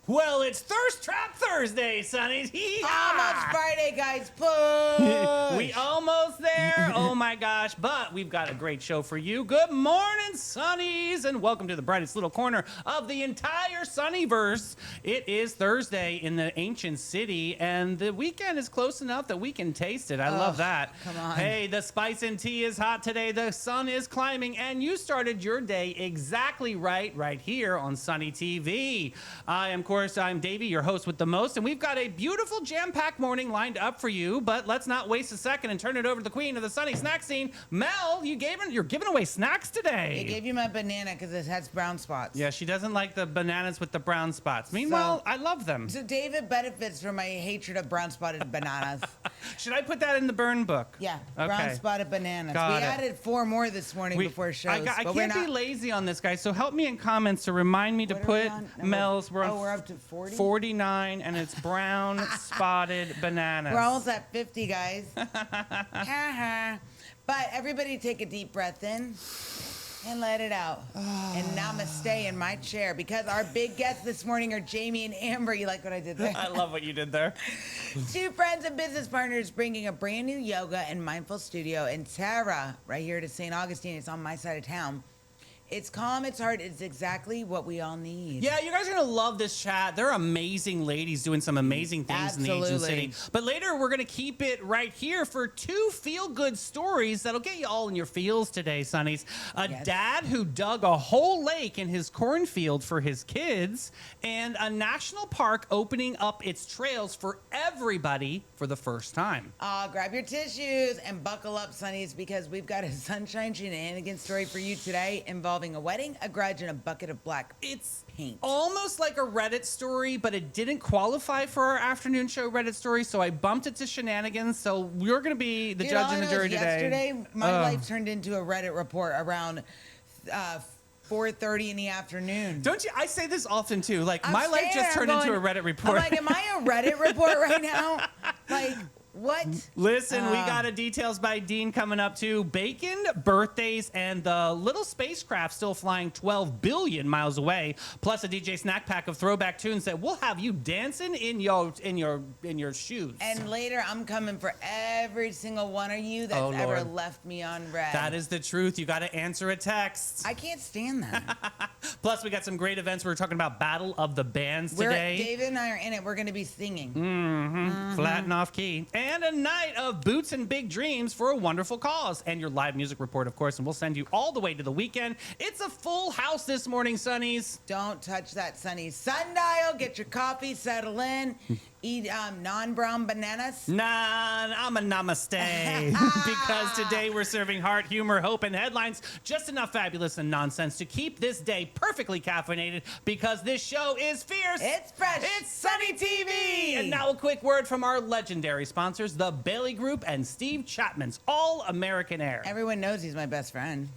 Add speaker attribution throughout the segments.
Speaker 1: Well, it's Thirst Trap Thursday, Sonnies.
Speaker 2: Almost Friday, guys. Push.
Speaker 1: We almost there. Oh my gosh. But we've got a great show for you. Good morning, Sonnies, and welcome to the brightest little corner of the entire Sunnyverse. It is Thursday in the ancient city, and the weekend is close enough that we can taste it. I love that.
Speaker 2: Come on.
Speaker 1: Hey, the spice and tea is hot today. The sun is climbing, and you started your day exactly right here on Sunny TV. I'm Davey, your host with the most, and we've got a beautiful jam-packed morning lined up for you, but let's not waste a second and turn it over to the queen of the Sunny snack scene. Mel, you're giving away snacks today.
Speaker 2: I gave you my banana because it has brown spots.
Speaker 1: Yeah, she doesn't like the bananas with the brown spots. Meanwhile, I love them.
Speaker 2: So David benefits from my hatred of brown spotted bananas.
Speaker 1: Should I put that in the burn book?
Speaker 2: Yeah,
Speaker 1: okay.
Speaker 2: brown spotted bananas.
Speaker 1: Got
Speaker 2: we
Speaker 1: it.
Speaker 2: added 4 more this morning before shows.
Speaker 1: I can't be lazy on this, guys, so help me in comments to remind me to put Mel's.
Speaker 2: We're up to 40?
Speaker 1: 49, and it's brown spotted bananas.
Speaker 2: We're almost at 50, guys. But everybody take a deep breath in and let it out. And namaste in my chair, because our big guests this morning are Jamie and Amber. You like what I did there?
Speaker 1: I love what you did there.
Speaker 2: 2 friends and business partners bringing a brand new yoga and mindful studio in Intera, right here to St. Augustine. It's on my side of town. It's calm, it's hard, it's exactly what we all need.
Speaker 1: Yeah, you guys are going to love this chat. They're amazing ladies doing some amazing things in the ancient city. But later, we're going to keep it right here for 2 feel-good stories that'll get you all in your feels today, Sonnies. A dad who dug a whole lake in his cornfield for his kids, and a national park opening up its trails for everybody for the first time.
Speaker 2: Grab your tissues and buckle up, Sonnies, because we've got a sunshine shenanigans story for you today involving a wedding, a grudge, and a bucket of black paint.
Speaker 1: Almost like a Reddit story, but it didn't qualify for our afternoon show Reddit story, so I bumped it to shenanigans. So we're going to be the judge and the jury today.
Speaker 2: Yesterday, my life turned into a Reddit report around 4:30 in the afternoon.
Speaker 1: Don't you? I say this often too. Like, my life just turned into a Reddit report.
Speaker 2: I'm like, am I a Reddit report right now? Like, what?
Speaker 1: Listen, we got a details by Dean coming up too. Bacon, birthdays, and the little spacecraft still flying 12 billion miles away. Plus a DJ snack pack of throwback tunes that will have you dancing in your shoes.
Speaker 2: And later, I'm coming for every single one of you that's ever left me on red.
Speaker 1: That is the truth. You got to answer a text.
Speaker 2: I can't stand that.
Speaker 1: Plus, we got some great events. We're talking about Battle of the Bands today.
Speaker 2: David and I are in it. We're going to be singing.
Speaker 1: Flat and off key. And a night of boots and big dreams for a wonderful cause. And your live music report, of course, and we'll send you all the way to the weekend. It's a full house this morning, Sonnies.
Speaker 2: Don't touch that sunny sundial. Get your coffee, settle in, eat non-brown bananas.
Speaker 1: Nah, I'm a namaste. Because today we're serving heart, humor, hope, and headlines. Just enough fabulous and nonsense to keep this day perfectly caffeinated, because this show is fierce.
Speaker 2: It's fresh.
Speaker 1: It's Sunny TV. And now a quick word from our legendary sponsors, the Bailey Group and Steve Chapman's All American Air.
Speaker 2: Everyone knows he's my best friend.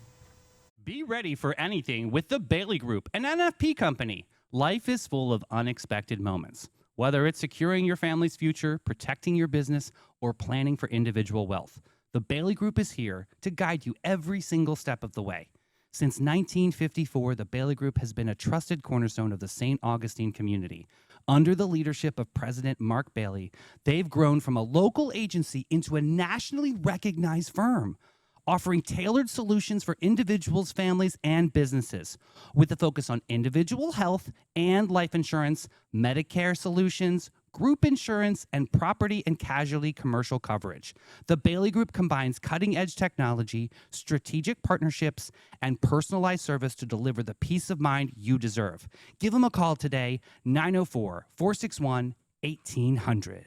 Speaker 1: Be ready for anything with the Bailey Group, an NFP company. Life is full of unexpected moments. Whether it's securing your family's future, protecting your business, or planning for individual wealth, the Bailey Group is here to guide you every single step of the way. Since 1954, the Bailey Group has been a trusted cornerstone of the St. Augustine community. Under the leadership of President Mark Bailey, they've grown from a local agency into a nationally recognized firm, offering tailored solutions for individuals, families, and businesses, with a focus on individual health and life insurance, Medicare solutions, group insurance, and property and casualty commercial coverage. The Bailey Group combines cutting-edge technology, strategic partnerships, and personalized service to deliver the peace of mind you deserve. Give them a call today, 904-461-1800.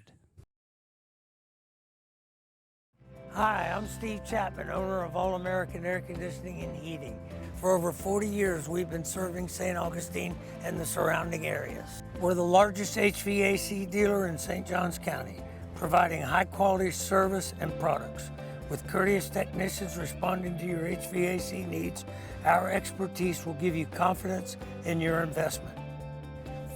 Speaker 3: Hi, I'm Steve Chapman, owner of All American Air Conditioning and Heating. For over 40 years, we've been serving St. Augustine and the surrounding areas. We're the largest HVAC dealer in St. Johns County, providing high-quality service and products. With courteous technicians responding to your HVAC needs, our expertise will give you confidence in your investment.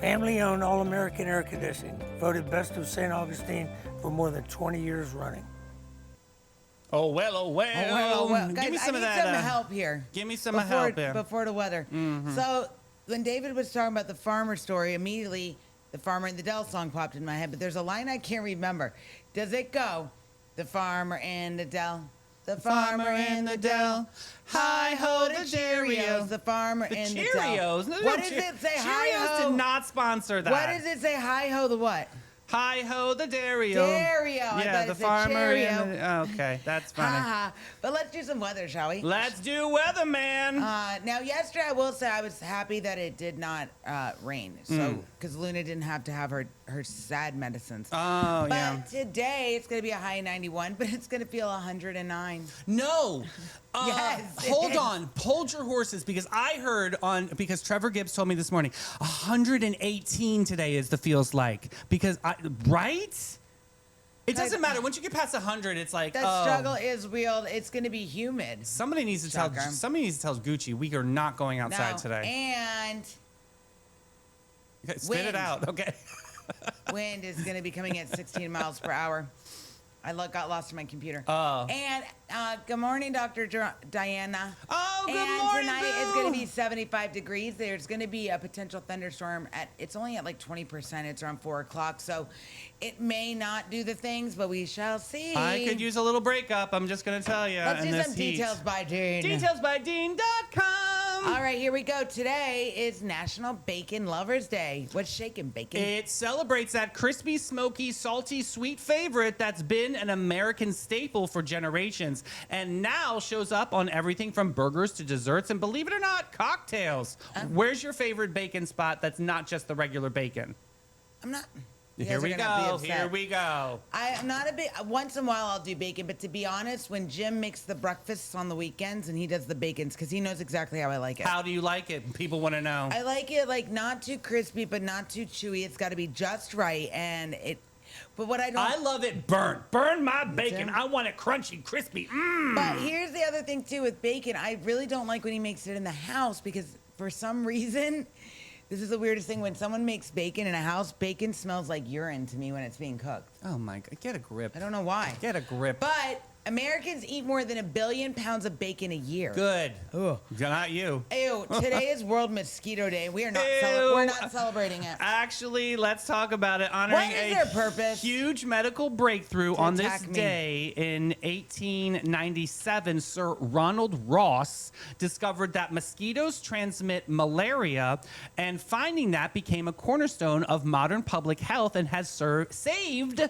Speaker 3: Family-owned All American Air Conditioning, voted best of St. Augustine for more than 20 years running.
Speaker 1: Oh, well, oh, well.
Speaker 2: Oh, well, oh, well. Guys,
Speaker 1: give me some
Speaker 2: I
Speaker 1: of
Speaker 2: need
Speaker 1: that.
Speaker 2: some help here.
Speaker 1: Give me some help here.
Speaker 2: Before the weather. So when David was talking about the farmer story, immediately The Farmer in the Dell song popped in my head, but there's a line I can't remember. Does it go, the farmer in the dell? The farmer in the dell. Hi-ho, the Cheerios. The farmer in the dell.
Speaker 1: Cheerios? No,
Speaker 2: What does it say?
Speaker 1: Cheerios
Speaker 2: Hi-ho.
Speaker 1: did not sponsor that.
Speaker 2: What does it say? Hi-ho, the what?
Speaker 1: Hi-ho, the Dario.
Speaker 2: Dario. I
Speaker 1: Yeah,
Speaker 2: thought
Speaker 1: the
Speaker 2: it said
Speaker 1: farmer.
Speaker 2: Cheerio.
Speaker 1: Okay, that's funny.
Speaker 2: Ha-ha. But let's do some weather, shall we?
Speaker 1: Let's do weather, man.
Speaker 2: Now, yesterday, I will say I was happy that it did not rain. So, because Luna didn't have to have her sad medicines.
Speaker 1: Oh,
Speaker 2: But
Speaker 1: yeah.
Speaker 2: today, it's going to be a high of 91, but it's going to feel 109.
Speaker 1: No.
Speaker 2: Yes, it
Speaker 1: Hold
Speaker 2: is.
Speaker 1: on. Hold your horses because I heard because Trevor Gibbs told me this morning 118 today is the feels like right? It doesn't matter. Once you get past 100, it's like
Speaker 2: The struggle is real. It's going to be humid.
Speaker 1: Somebody needs to
Speaker 2: Shocker.
Speaker 1: tell Gucci we are not going outside
Speaker 2: No,
Speaker 1: today.
Speaker 2: And
Speaker 1: Okay, spit
Speaker 2: wind.
Speaker 1: it out. Okay.
Speaker 2: wind is going to be coming at 16 miles per hour. I got lost in my computer.
Speaker 1: Oh.
Speaker 2: And good morning, Dr. Diana.
Speaker 1: Oh, good
Speaker 2: and
Speaker 1: morning,
Speaker 2: tonight
Speaker 1: Boo.
Speaker 2: it's going to be 75 degrees. There's going to be a potential thunderstorm it's only at like 20%. It's around 4 o'clock. So it may not do the things, but we shall see.
Speaker 1: I could use a little breakup. I'm just going to tell you.
Speaker 2: Let's
Speaker 1: in
Speaker 2: do
Speaker 1: this
Speaker 2: some
Speaker 1: heat.
Speaker 2: details by Dean.
Speaker 1: Detailsbydean.com.
Speaker 2: All right, here we go. Today is National Bacon Lovers Day. What's shaking, bacon?
Speaker 1: It celebrates that crispy, smoky, salty, sweet favorite that's been an American staple for generations and now shows up on everything from burgers to desserts and, believe it or not, cocktails. Where's your favorite bacon spot that's not just the regular bacon?
Speaker 2: I'm not. You
Speaker 1: Here
Speaker 2: guys
Speaker 1: we
Speaker 2: are gonna be
Speaker 1: go.
Speaker 2: upset.
Speaker 1: Here we go.
Speaker 2: I'm not a big. Once in a while, I'll do bacon, but to be honest, when Jim makes the breakfasts on the weekends and he does the bacons, because he knows exactly how I like it.
Speaker 1: How do you like it? People want to know.
Speaker 2: I like it like not too crispy, but not too chewy. It's got to be just right, and it. But what I don't.
Speaker 1: I love it burnt. Burn my bacon.
Speaker 2: too.
Speaker 1: I want it crunchy, crispy. Mmm.
Speaker 2: But here's the other thing too with bacon. I really don't like when he makes it in the house because for some reason. This is the weirdest thing. When someone makes bacon in a house, bacon smells like urine to me when it's being cooked.
Speaker 1: Oh my God. Get a grip.
Speaker 2: I don't know why.
Speaker 1: Get a grip.
Speaker 2: But Americans eat more than 1 billion pounds of bacon a year.
Speaker 1: Good.
Speaker 2: Ugh.
Speaker 1: Not you.
Speaker 2: Ew, today is World Mosquito Day. We are not
Speaker 1: Ew.
Speaker 2: we're not celebrating it.
Speaker 1: Actually, let's talk about it. Honoring
Speaker 2: What is
Speaker 1: a
Speaker 2: their purpose?
Speaker 1: huge medical breakthrough
Speaker 2: To
Speaker 1: on this
Speaker 2: attack me.
Speaker 1: day in 1897. Sir Ronald Ross discovered that mosquitoes transmit malaria, and finding that became a cornerstone of modern public health and has saved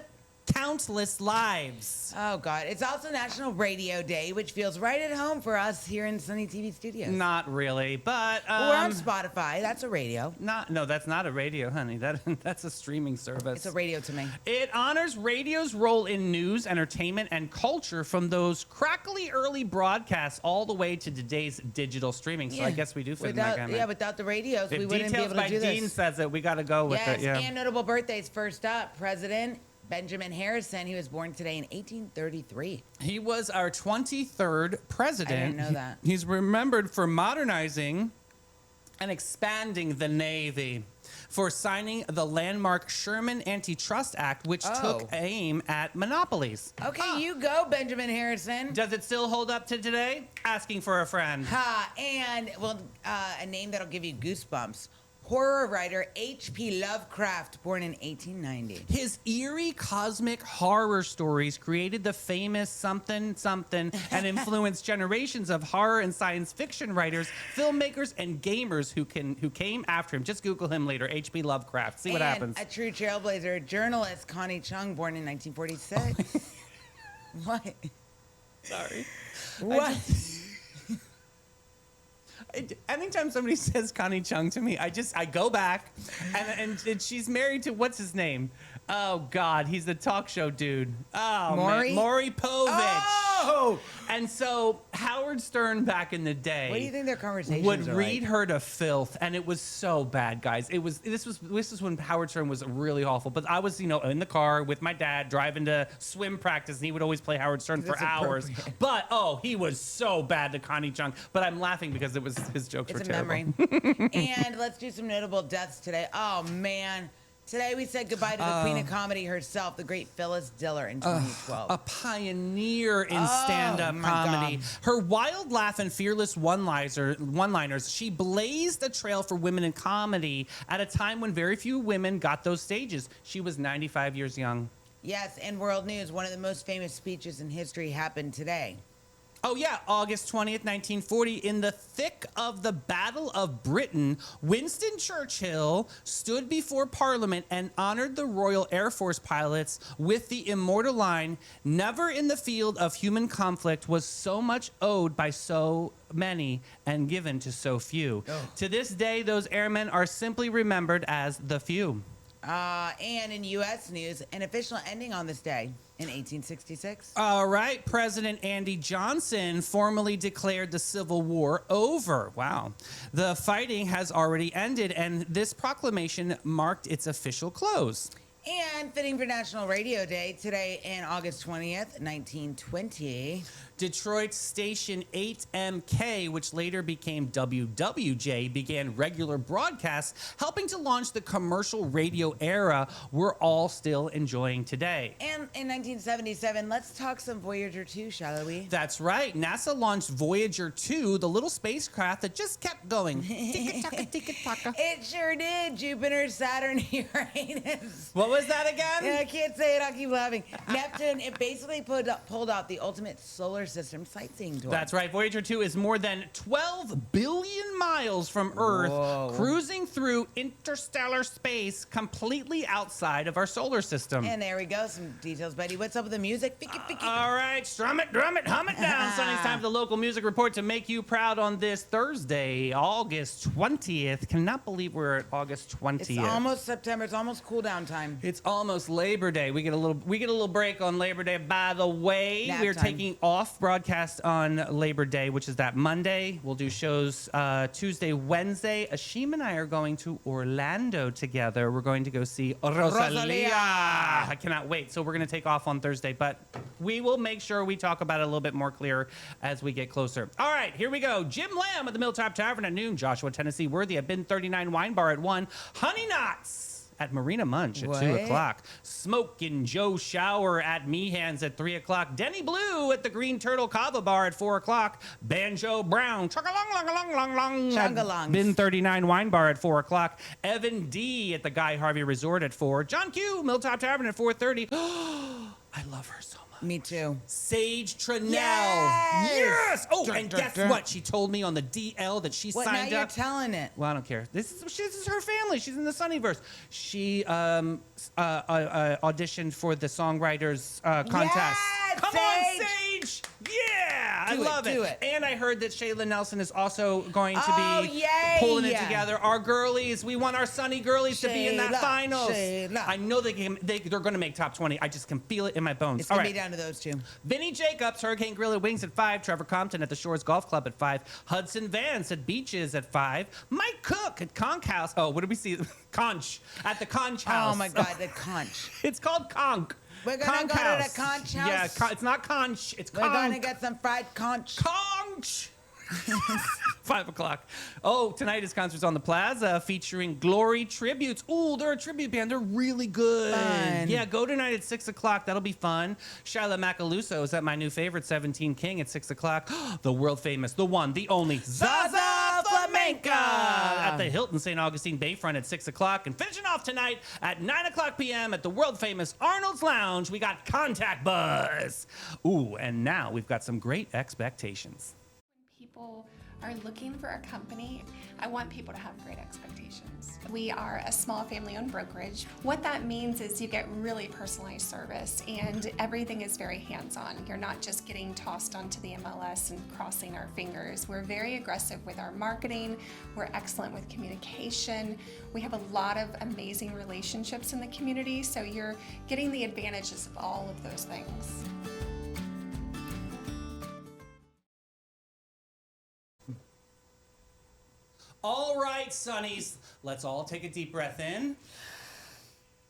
Speaker 1: countless lives.
Speaker 2: Oh God. It's also National Radio Day, which feels right at home for us here in Sunny TV Studios.
Speaker 1: Not really, but
Speaker 2: We're on Spotify. That's a radio.
Speaker 1: no, that's not a radio, honey. That's a streaming service.
Speaker 2: It's a radio to me.
Speaker 1: It honors radio's role in news, entertainment, and culture from those crackly early broadcasts all the way to today's digital streaming. So I guess we do fit in that
Speaker 2: without,
Speaker 1: gamut.
Speaker 2: yeah, without the radios, we
Speaker 1: If
Speaker 2: wouldn't be
Speaker 1: Details
Speaker 2: able
Speaker 1: by
Speaker 2: to do
Speaker 1: Dean
Speaker 2: this.
Speaker 1: says it, we got to go with
Speaker 2: Yes,
Speaker 1: it. Yeah.
Speaker 2: and notable birthdays. First up, President Benjamin Harrison. He was born today in 1833.
Speaker 1: He was our 23rd president.
Speaker 2: I didn't know that.
Speaker 1: He's remembered for modernizing and expanding the Navy, for signing the landmark Sherman Antitrust Act, which took
Speaker 2: Oh.
Speaker 1: aim at monopolies.
Speaker 2: Okay, you go, Benjamin Harrison.
Speaker 1: Does it still hold up to today? Asking for a friend.
Speaker 2: Ha, and well, a name that'll give you goosebumps. Horror writer H.P. Lovecraft, born in 1890.
Speaker 1: His eerie cosmic horror stories created the famous something something and influenced generations of horror and science fiction writers, filmmakers, and gamers who came after him. Just Google him later, H.P. Lovecraft. See what
Speaker 2: and
Speaker 1: happens.
Speaker 2: a true trailblazer, journalist Connie Chung, born in 1946. What?
Speaker 1: Sorry.
Speaker 2: What?
Speaker 1: Anytime somebody says Connie Chung to me, I go back, and she's married to what's his name? Oh God, he's the talk show dude. Oh,
Speaker 2: Maury?
Speaker 1: man. Maury Povich.
Speaker 2: Oh!
Speaker 1: And so Howard Stern back in the day,
Speaker 2: What do you think their conversations
Speaker 1: would
Speaker 2: are
Speaker 1: read
Speaker 2: like?
Speaker 1: her to filth, and it was so bad, guys. This was when Howard Stern was really awful. But I was in the car with my dad driving to swim practice, and he would always play Howard Stern for
Speaker 2: That's
Speaker 1: hours.
Speaker 2: appropriate.
Speaker 1: But he was so bad to Connie Chung. But I'm laughing because his jokes
Speaker 2: It's
Speaker 1: were
Speaker 2: a
Speaker 1: terrible.
Speaker 2: memory. And let's do some notable deaths today. Oh man, Today we said goodbye to the queen of comedy herself, the great Phyllis Diller in 2012.
Speaker 1: A pioneer in
Speaker 2: Oh,
Speaker 1: stand-up
Speaker 2: my
Speaker 1: comedy.
Speaker 2: God.
Speaker 1: Her wild laugh and fearless one-liners, she blazed a trail for women in comedy at a time when very few women got those stages. She was 95 years young.
Speaker 2: Yes, in world news, one of the most famous speeches in history happened today.
Speaker 1: Oh, yeah, August 20th, 1940, in the thick of the Battle of Britain, Winston Churchill stood before Parliament and honored the Royal Air Force pilots with the immortal line, "Never in the field of human conflict was so much owed by so many and given to so few."
Speaker 2: Oh.
Speaker 1: To this day, those airmen are simply remembered as the few.
Speaker 2: And in U.S. news, an official ending on this day in 1866.
Speaker 1: All right, President Andy Johnson formally declared the Civil War over. Wow. The fighting has already ended, and this proclamation marked its official close.
Speaker 2: And fitting for National Radio Day, today in August 20th, 1920.
Speaker 1: Detroit station 8MK, which later became WWJ, began regular broadcasts, helping to launch the commercial radio era we're all still enjoying today.
Speaker 2: And in 1977, let's talk some Voyager 2, shall we?
Speaker 1: That's right. NASA launched Voyager 2, the little spacecraft that just kept going. Ticka-taka, ticka-taka.
Speaker 2: It sure did. Jupiter, Saturn, Uranus.
Speaker 1: What was that again?
Speaker 2: Yeah, I can't say it. I'll keep laughing. Neptune, it basically pulled off the ultimate solar system sightseeing tour.
Speaker 1: That's right. Voyager 2 is more than 12 billion miles from Earth,
Speaker 2: Whoa.
Speaker 1: cruising through interstellar space completely outside of our solar system.
Speaker 2: And there we go. Some details, Betty. What's up with the music? Picky, picky.
Speaker 1: All right, strum it, drum it, hum it down. Sonny, it's time for the local music report to make you proud on this Thursday, August 20th. Cannot believe we're at August 20th.
Speaker 2: It's almost September. It's almost cool down time.
Speaker 1: It's almost Labor Day. We get a little break on Labor Day. By the way,
Speaker 2: Nap
Speaker 1: we're
Speaker 2: time.
Speaker 1: taking off broadcast on Labor Day, which is that Monday. We'll do shows Tuesday, Wednesday. Ashim and I are going to Orlando together. We're going to go see Rosalia. I cannot wait. So we're going to take off on Thursday, but we will make sure we talk about it a little bit more clear as we get closer. All right, here we go. Jim Lamb at the Milltop Tavern at noon. Joshua, Tennessee Worthy at Bin 39 Wine Bar at 1. Honey Knots at Marina Munch at 2 o'clock. Smokin' Joe Shower at Meehan's at 3 o'clock. Denny Blue at the Green Turtle Kava Bar at 4 o'clock. Banjo Brown, chugga-long-long-long-long-long,
Speaker 2: Chugga-longs.
Speaker 1: Bin 39 Wine Bar at 4 o'clock. Evan D at the Guy Harvey Resort at 4. John Q, Milltop Tavern at 4:30. I love her so much.
Speaker 2: Me too.
Speaker 1: Sage Tranel.
Speaker 2: Yes!
Speaker 1: Yes! Oh,
Speaker 2: Dun,
Speaker 1: and
Speaker 2: dun,
Speaker 1: guess
Speaker 2: dun.
Speaker 1: what? She told me on the DL that she
Speaker 2: What, now
Speaker 1: signed
Speaker 2: you're
Speaker 1: up.
Speaker 2: telling it.
Speaker 1: Well, I don't care. This is her family. She's in the Sunnyverse. She auditioned for the songwriters contest.
Speaker 2: Yes,
Speaker 1: Come
Speaker 2: Sage!
Speaker 1: on, Sage! Yeah, I
Speaker 2: Do it,
Speaker 1: love
Speaker 2: do it.
Speaker 1: And I heard that Shayla Nelson is also going to
Speaker 2: Oh,
Speaker 1: be
Speaker 2: yay!
Speaker 1: pulling it together. Our girlies, we want our Sunny girlies to be in that
Speaker 2: Shayla,
Speaker 1: finals.
Speaker 2: Shayla.
Speaker 1: I know they're going to make top 20. I just can feel it in my bones.
Speaker 2: It's
Speaker 1: All
Speaker 2: going
Speaker 1: right.
Speaker 2: to be down to those two.
Speaker 1: Vinny Jacobs, Hurricane Grill and Wings at 5. Trevor Compton at the Shores Golf Club at 5. Hudson Vance at Beaches at 5. Mike Cook at Conch House. Oh, what did we see? Conch. At the Conch House.
Speaker 2: Oh, my God, the conch.
Speaker 1: It's called Conch.
Speaker 2: We're going to
Speaker 1: Conch
Speaker 2: go
Speaker 1: House.
Speaker 2: to the conch house.
Speaker 1: Yeah, it's not Conch. It's
Speaker 2: We're going to
Speaker 1: Conch.
Speaker 2: get some fried conch.
Speaker 1: Conch. 5 o'clock. Oh, tonight is concerts on the Plaza featuring Glory Tributes. Ooh, they're a tribute band. They're really good.
Speaker 2: Fun.
Speaker 1: Yeah, go tonight at 6 o'clock. That'll be fun. Shyla Macaluso is at my new favorite, 17 King, at 6 o'clock. The world famous, the one, the only
Speaker 2: Zaza Flamenca
Speaker 1: at the Hilton St. Augustine Bayfront at 6 o'clock. And finishing off tonight at 9 o'clock p.m. at the world famous Arnold's Lounge, we got Contact Buzz. Ooh, and now we've got some great expectations.
Speaker 4: People are looking for a company, I want people to have great expectations. We are a small family-owned brokerage. What that means is you get really personalized service and everything is very hands-on. You're not just getting tossed onto the MLS and crossing our fingers. We're very aggressive with our marketing. We're excellent with communication. We have a lot of amazing relationships in the community, so you're getting the advantages of all of those things.
Speaker 1: All right, Sonnies, let's all take a deep breath in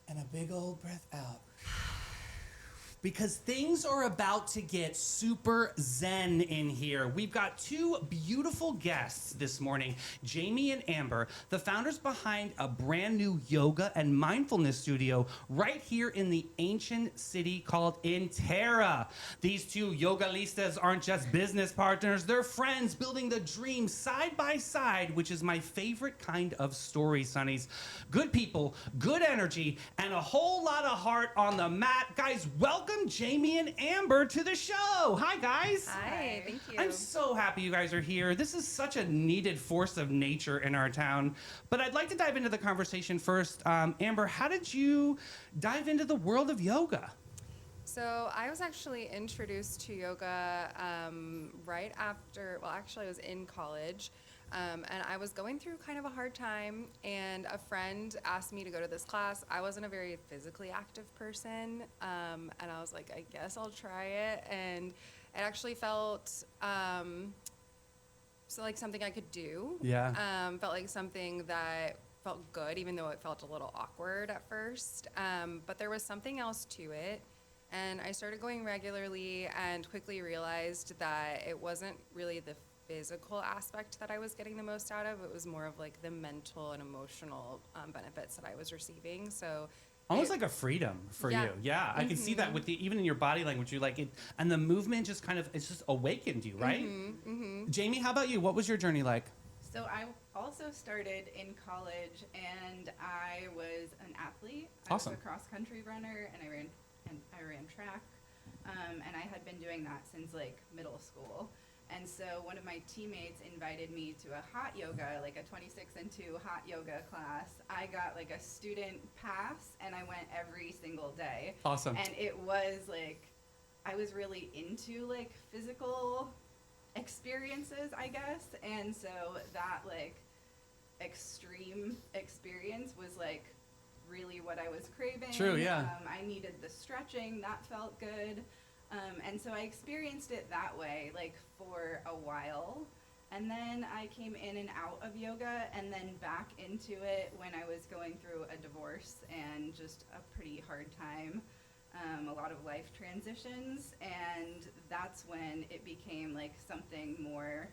Speaker 1: and a big old breath out. because things are about to get super zen in here. We've got two beautiful guests this morning, Jamie and Amber, the founders behind a brand new yoga and mindfulness studio right here in the ancient city called Intera. These two yogalistas aren't just business partners, they're friends building the dream side by side, which is my favorite kind of story, Sonnies. Good people, good energy, and a whole lot of heart on the mat. Guys, welcome Jamie and Amber to the show. Hi, guys.
Speaker 5: Hi, thank you.
Speaker 1: I'm so happy you guys are here. This is such a needed force of nature in our town. But I'd like to dive into the conversation first. Amber, how did you dive into the world of yoga?
Speaker 5: So I was actually introduced to yoga right after, well, actually I was in college. And I was going through kind of a hard time, and a friend asked me to go to this class. I wasn't a very physically active person, and I was like, I guess I'll try it. And it actually felt so like something I could do.
Speaker 1: Yeah.
Speaker 5: Felt like something that felt good, even though it felt a little awkward at first. But there was something else to it. And I started going regularly and quickly realized that it wasn't really the physical aspect that I was getting the most out of. It was more of like the mental and emotional benefits that I was receiving. So
Speaker 1: Almost like a freedom for
Speaker 5: Yeah.
Speaker 1: you. Yeah, I can see that with the even in your body language. You like it, and the movement just kind of it's just awakened you, right? Jamie, how about you? What was your journey like?
Speaker 6: So I also started in college, and I was an athlete.
Speaker 1: Awesome.
Speaker 6: I was a cross country runner, and I ran track, and I had been doing that since like middle school. And so one of my teammates invited me to a hot yoga, like a 26 and 2 hot yoga class. I got like a student pass, and I went every single day.
Speaker 1: Awesome.
Speaker 6: And it was like, I was really into like physical experiences, I guess. And so that like extreme experience was like really what I was craving.
Speaker 1: True, yeah.
Speaker 6: I needed the stretching, that felt good. And so I experienced it that way, like for a while. And then I came in and out of yoga and then back into it when I was going through a divorce and just a pretty hard time, a lot of life transitions. And that's when it became like something more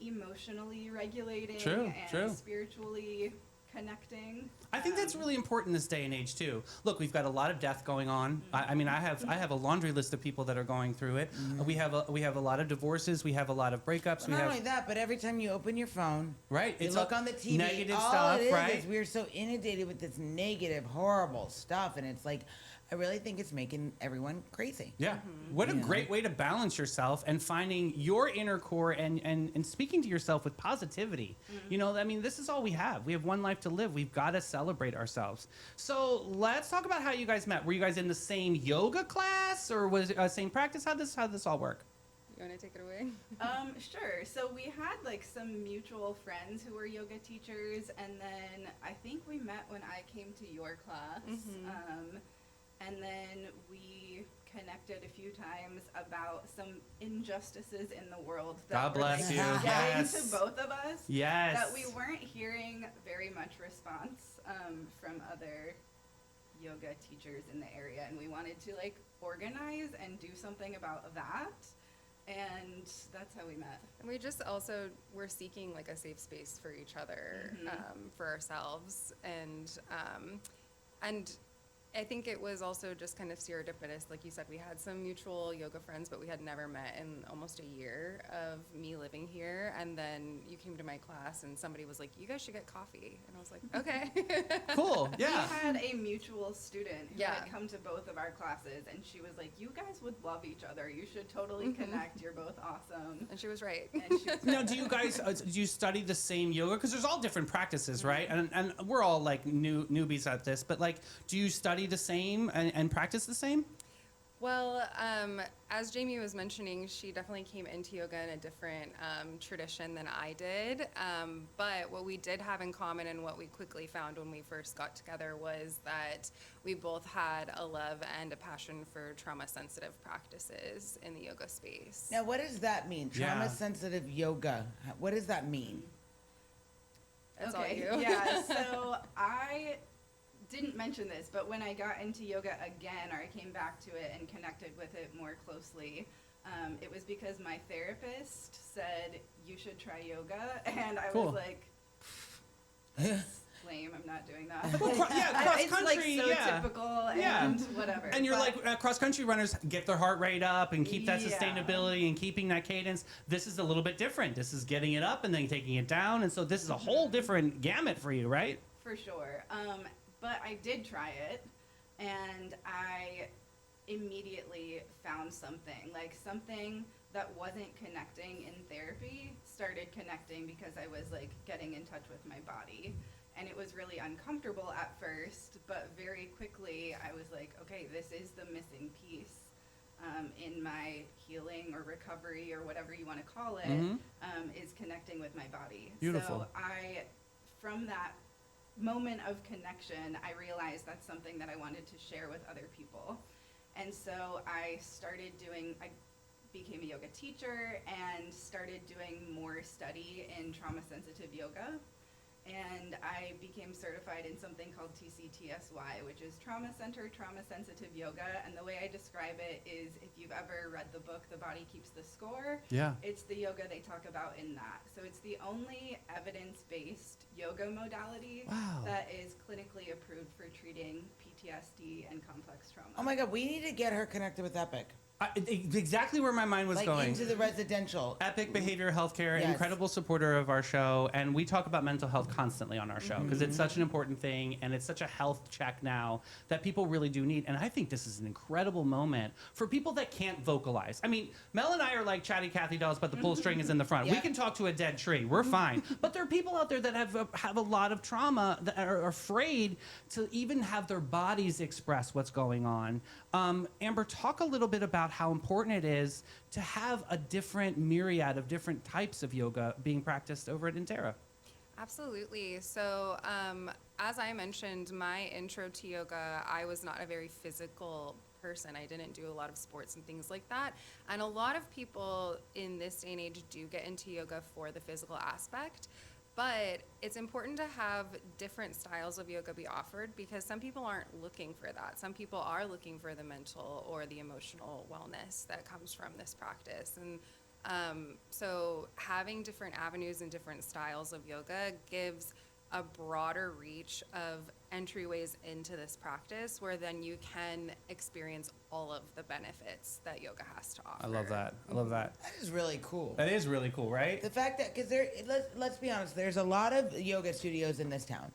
Speaker 6: emotionally regulating and spiritually connecting.
Speaker 1: I think that's really important this day and age too. Look, we've got a lot of death going on. I mean, I have a laundry list of people that are going through it. We have a lot of divorces. We have a lot of breakups.
Speaker 2: Well, not only that, but every time you open your phone,
Speaker 1: right,
Speaker 2: you
Speaker 1: it's
Speaker 2: look on the TV,
Speaker 1: negative
Speaker 2: all
Speaker 1: stuff,
Speaker 2: it is
Speaker 1: right?
Speaker 2: is we're so inundated with this negative, horrible stuff, and it's like, I really think it's making everyone crazy.
Speaker 1: Yeah. What a great way to balance yourself and finding your inner core and speaking to yourself with positivity. You know, I mean, this is all we have. We have one life to live. We've got to celebrate ourselves. So let's talk about how you guys met. Were you guys in the same yoga class or was it same practice? How'd this all work?
Speaker 5: you want to take it away?
Speaker 6: Sure. So we had like some mutual friends who were yoga teachers, and then I think we met when I came to your class. And then we connected a few times about some injustices in the world that
Speaker 1: God bless
Speaker 6: were
Speaker 1: you.
Speaker 6: getting
Speaker 1: Yes.
Speaker 6: to both of us.
Speaker 1: Yes.
Speaker 6: That we weren't hearing very much response from other yoga teachers in the area, and we wanted to like organize and do something about that. And that's how we met.
Speaker 5: And we just also were seeking like a safe space for each other, for ourselves, and I think it was also just kind of serendipitous. Like you said, we had some mutual yoga friends, but we had never met in almost a year of me living here. And then you came to my class and somebody was like, you guys should get coffee. And I was like, okay.
Speaker 1: Cool. Yeah.
Speaker 6: We had a mutual student who
Speaker 5: Yeah.
Speaker 6: had come to both of our classes, and she was like, you guys would love each other. You should totally connect. You're both awesome.
Speaker 5: And she was right.
Speaker 6: And she was
Speaker 1: Now, do you guys do you study the same yoga? Because there's all different practices, right? And we're all like newbies at this, but like, do you study the same and practice the same?
Speaker 5: Well, as Jamie was mentioning, she definitely came into yoga in a different tradition than I did. But what we did have in common and what we quickly found when we first got together was that we both had a love and a passion for trauma-sensitive practices in the yoga space.
Speaker 2: Now, what does that mean?
Speaker 1: Yeah.
Speaker 2: Trauma-sensitive yoga. What does that mean?
Speaker 5: That's
Speaker 6: okay.
Speaker 5: all you.
Speaker 6: Yeah, so I didn't mention this, but when I got into yoga again, or I came back to it and connected with it more closely, it was because my therapist said, you should try yoga. And I
Speaker 1: Cool.
Speaker 6: was like, lame, I'm not doing that.
Speaker 1: Cross
Speaker 6: It's
Speaker 1: country,
Speaker 6: like so
Speaker 1: yeah.
Speaker 6: typical
Speaker 1: Yeah.
Speaker 6: and whatever.
Speaker 1: And you're
Speaker 6: But-
Speaker 1: like, cross country runners get their heart rate up and keep that
Speaker 6: Yeah.
Speaker 1: sustainability and keeping that cadence. This is a little bit different. This is getting it up and then taking it down. And so this is a whole different gamut for you, right?
Speaker 6: For sure. But I did try it, and I immediately found something that wasn't connecting in therapy started connecting because I was like getting in touch with my body. And it was really uncomfortable at first, but very quickly I was like, okay, this is the missing piece in my healing or recovery or whatever you want to call it, is connecting with my body.
Speaker 1: Beautiful.
Speaker 6: So from that moment of connection, I realized that's something that I wanted to share with other people. And so I became a yoga teacher and started doing more study in trauma-sensitive yoga. And I became certified in something called TCTSY, which is Trauma-Centered, Trauma-Sensitive Yoga. And the way I describe it is, if you've ever read the book, The Body Keeps the Score,
Speaker 1: Yeah.
Speaker 6: it's the yoga they talk about in that. So it's the only evidence-based yoga modality
Speaker 1: Wow.
Speaker 6: that is clinically approved for treating PTSD and complex trauma.
Speaker 2: Oh my God, we need to get her connected with Epic.
Speaker 1: Exactly where my mind was
Speaker 2: Like
Speaker 1: going.
Speaker 2: into the residential.
Speaker 1: Epic Behavioral Healthcare,
Speaker 2: Yes.
Speaker 1: incredible supporter of our show, and we talk about mental health constantly on our show because it's such an important thing and it's such a health check now that people really do need. And I think this is an incredible moment for people that can't vocalize. I mean, Mel and I are like chatty Cathy dolls, but the pull string is in the front. We
Speaker 2: Yeah.
Speaker 1: can talk to a dead tree. We're fine. But there are people out there that have a lot of trauma that are afraid to even have their bodies express what's going on. Amber, talk a little bit about how important it is to have a different myriad of different types of yoga being practiced over at Intera.
Speaker 5: Absolutely. So, as I mentioned, my intro to yoga, I was not a very physical person. I didn't do a lot of sports and things like that. And a lot of people in this day and age do get into yoga for the physical aspect. But it's important to have different styles of yoga be offered because some people aren't looking for that. Some people are looking for the mental or the emotional wellness that comes from this practice. And so having different avenues and different styles of yoga gives a broader reach of entryways into this practice where then you can experience all of the benefits that yoga has to offer.
Speaker 1: I love that. I love that.
Speaker 2: That is really cool.
Speaker 1: That is really cool, right?
Speaker 2: The fact that, because let's be honest, there's a lot of yoga studios in this town.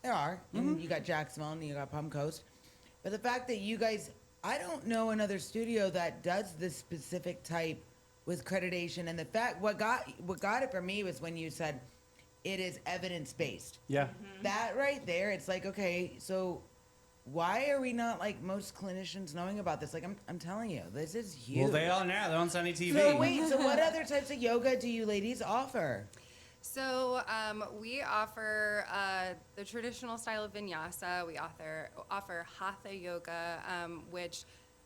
Speaker 2: There are. And you got Jacksonville and you got Palm Coast. But the fact that you guys, I don't know another studio that does this specific type with accreditation. And the fact, what got it for me was when you said it is evidence-based.
Speaker 1: Yeah.
Speaker 2: That right there, it's like, okay, so why are we not like most clinicians knowing about this? Like, I'm telling you, this is huge.
Speaker 1: Well, they are now. They're on Sunny TV.
Speaker 2: So wait, so what other types of yoga do you ladies offer?
Speaker 5: So we offer the traditional style of vinyasa. We offer hatha yoga, which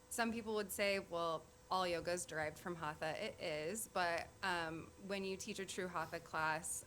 Speaker 5: some people would say, well, all yoga is derived from hatha. It is, but when you teach a true hatha class,